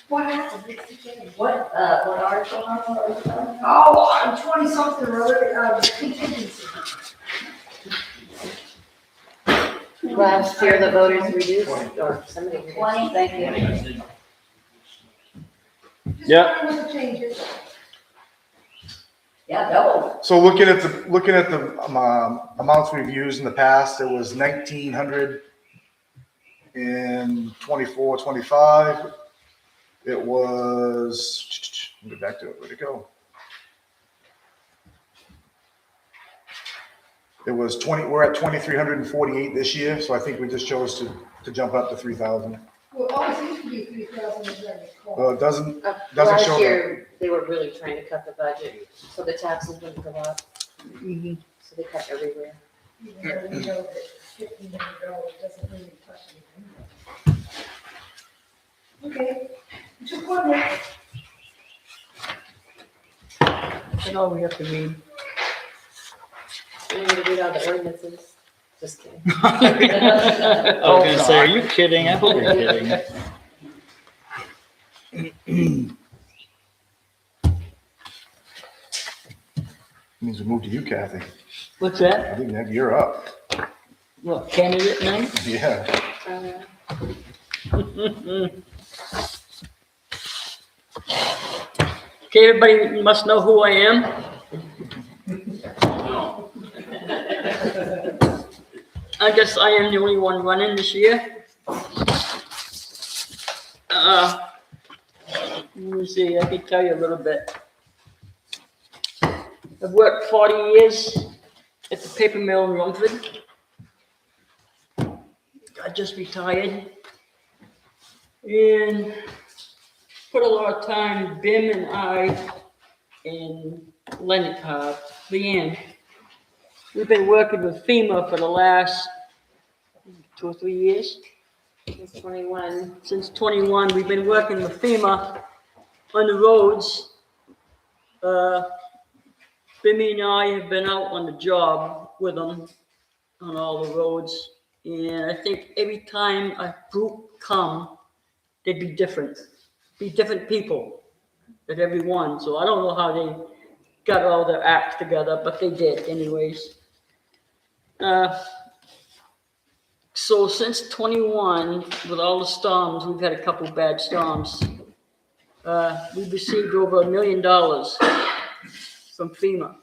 What happened? What's the change? What article are you talking about? Oh, I'm 20 something or other, contingency. Last year, the voters reduced, or somebody reduced. 20, thank you. Just Yeah. wondering what the change is. Yeah, double. So looking at the amounts we've used in the past, it was 1,900 in 24, 25. It was, let me get back to it, where'd it go? It was 20, we're at 2,348 this year, so I think we just chose to jump up to 3,000. Well, it always used to be 3,000, as I recall. Well, it doesn't show Last that. year, they were really trying to cut the budget, so the taxes wouldn't go up. So they cut everywhere. Even though we know that $1,500 doesn't really touch anything. Okay, just wondering. That's all we have to read. I'm gonna read all the ordinances. Just kidding. I was gonna say, are you kidding? I hope you're kidding. Means we move to you, Kathy. What's that? I think that you're up. What, candidate name? Yeah. Okay, everybody must know who I am. No. I guess I am the only one running this year. Let me see, I can tell you a little bit. I've worked 40 years at the paper mill in Rumford. I just retired. And put a lot of time, Bim and I and Leanne. We've been working with FEMA for the last 2 or 3 years. It's 21. Since 21, we've been working with FEMA on the roads. Bimmy and I have been out on the job with them on all the roads. And I think every time a group come, they'd be different people at every one. So I don't know how they got all their acts together, but they did anyways. So since 21, with all the storms, we've had a couple bad storms. We've received over $1 million from FEMA.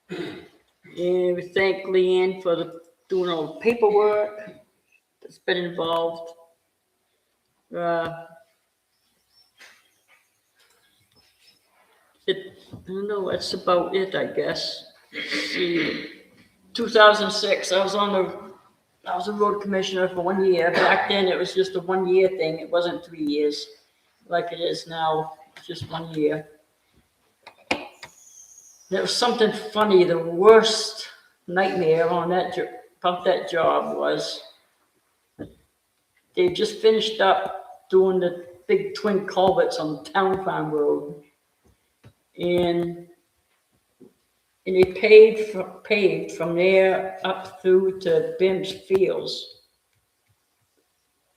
And we thank Leanne for doing all the paperwork that's been involved. I don't know, that's about it, I guess. Let's see, 2006, I was a road commissioner for 1 year. Back then, it was just a 1 year thing. It wasn't 3 years like it is now, just 1 year. There was something funny. The worst nightmare on about that job was they just finished up doing the big twin culverts on the Town Farm Road. And they paved from there up through to Bim's Fields.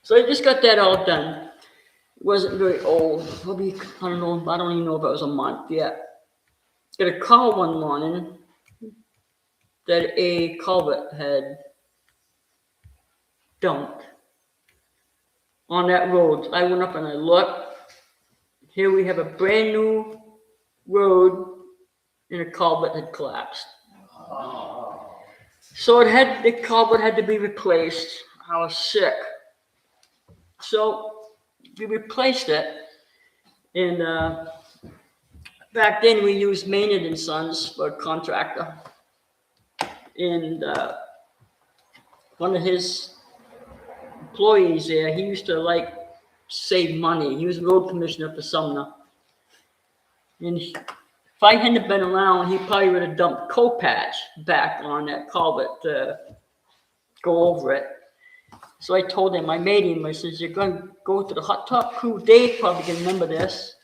So they just got that all done. It wasn't very old, probably, I don't even know if it was a month yet. Got a call one morning that a culvert had dumped on that road. I went up and I looked. Here we have a brand new road and a culvert had collapsed. So the culvert had to be replaced. I was sick. So we replaced it. And back then we used Maynard & Sons for a contractor. And one of his employees there, he used to save money. He was a road commissioner for Sumner. And if I hadn't been around, he probably would have dumped coal patch back on that culvert to go over it. So I told him, I made him, I says, you're gonna go to the hot top crew, Dave probably can remember this.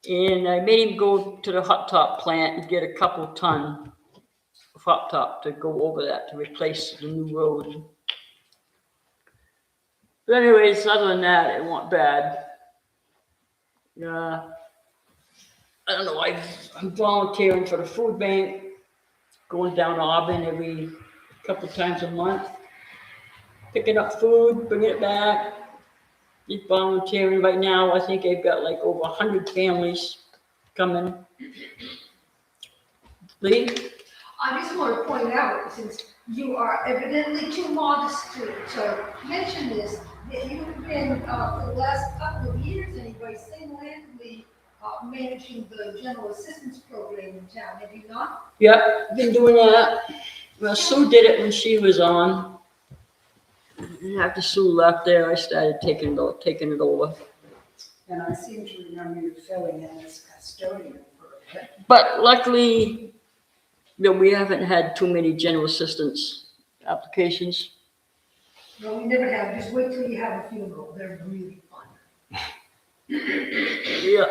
And I made him go to the hot top plant and get a couple ton of hot top to go over that to replace the new road. But anyways, other than that, it wasn't bad. I don't know, I'm volunteering for the food bank, going down to Auburn every couple times a month, picking up food, bringing it back. Just volunteering right now. I think I've got like over 100 families coming. Lee? I just want to point out, since you are evidently too modest to mention this, that you've been, for the last couple of years anyway, single-handedly managing the general assistance program in town, have you not? Yep, been doing that. Well, Sue did it when she was on. And after Sue left there, I started taking it over. And I seem to remember you filling in as custodian for a bit. But luckily, we haven't had too many general assistance applications. No, we never have, just wait till you have a funeral, they're really fun. Yeah.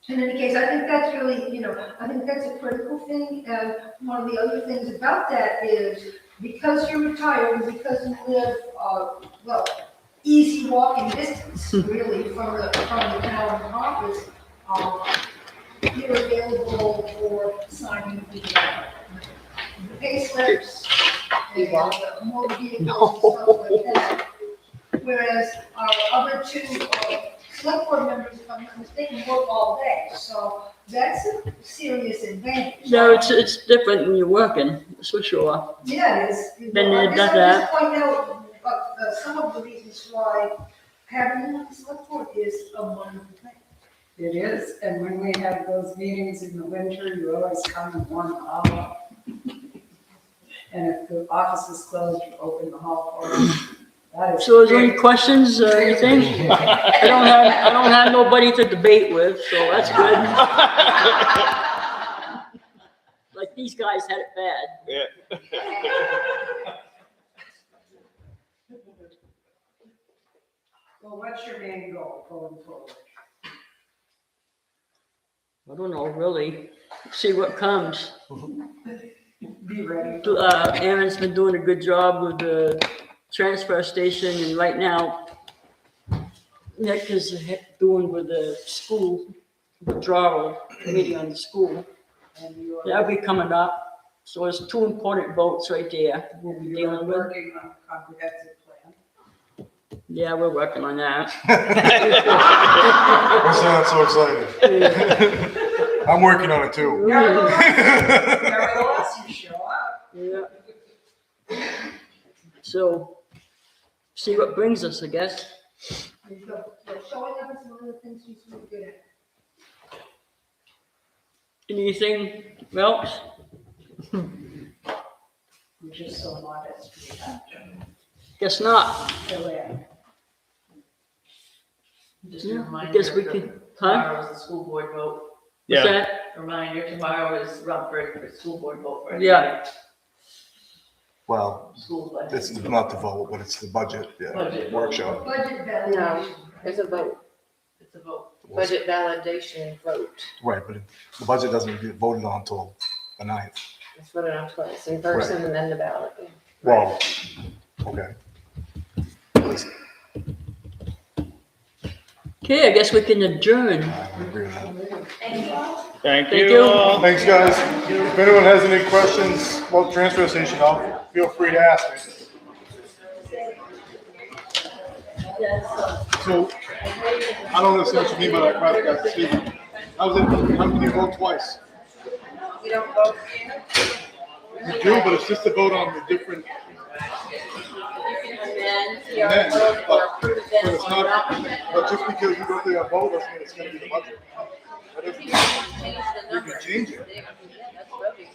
In any case, I think that's really, I think that's a critical thing, and one of the other things about that is, because you're retired, and because you live, easy walking distance, really, from the town office, you're available for signing the pay slips, and motor vehicles and stuff like that. Whereas our other two, select board members, if I'm not mistaken, work all day, so that's a serious advantage. No, it's different when you're working, that's for sure. Yeah, it is. Been there, I guess done I'm that. just pointing out, some of the reasons why having you on the select board is a wonderful thing. It is, and when we have those meetings in the winter, you always come in 1 hour. And if the office is closed, you open the hall for us. That is So is there any great. questions or anything? I don't have nobody to debate with, so that's good. Like these guys had it bad. Well, what's your main goal going forward? I don't know, really. See what comes. Be ready. Aaron's been doing a good job with the transfer station, and right now Nick is doing with the school withdrawal committee on the school. And you are, That'll be coming up. So there's 2 important votes right there we'll be you are dealing with. working on a comprehensive plan. Yeah, we're working on that. We're so excited. I'm working on it too. Nevertheless, you show up. Yeah. So, see what brings us, I guess. There you go. So showing up is one of the things she's really good at. Anything else? You're just so modest. We have to Guess not. fill in. Just a Yeah, I reminder, guess we can, huh? tomorrow is the school board vote. What's Yeah. that? Reminder, tomorrow is Rumford for school board vote for. Yeah. Well, School budget. this is not the vote, but it's the budget, Budget. workshop. Budget No, validation. there's a vote, It's a vote. budget validation vote. Right, but the budget doesn't get voted on until the 9th. It's voted on twice, in person and then the ballot. Well, okay. Okay, I guess we can adjourn. I agree with that. Thank Thank you you. all. Thanks, guys. If anyone has any questions about the transfer station, feel free to ask me. So, I don't understand what you mean by that, private guy speaking. How can you vote twice? We don't vote You do, but it's just a vote on the different, amend, vote or approve but them it's or not, not. but just because you go there and vote, doesn't mean it's gonna be the budget. That doesn't mean Change the you number. can change it. Yeah, that's voting.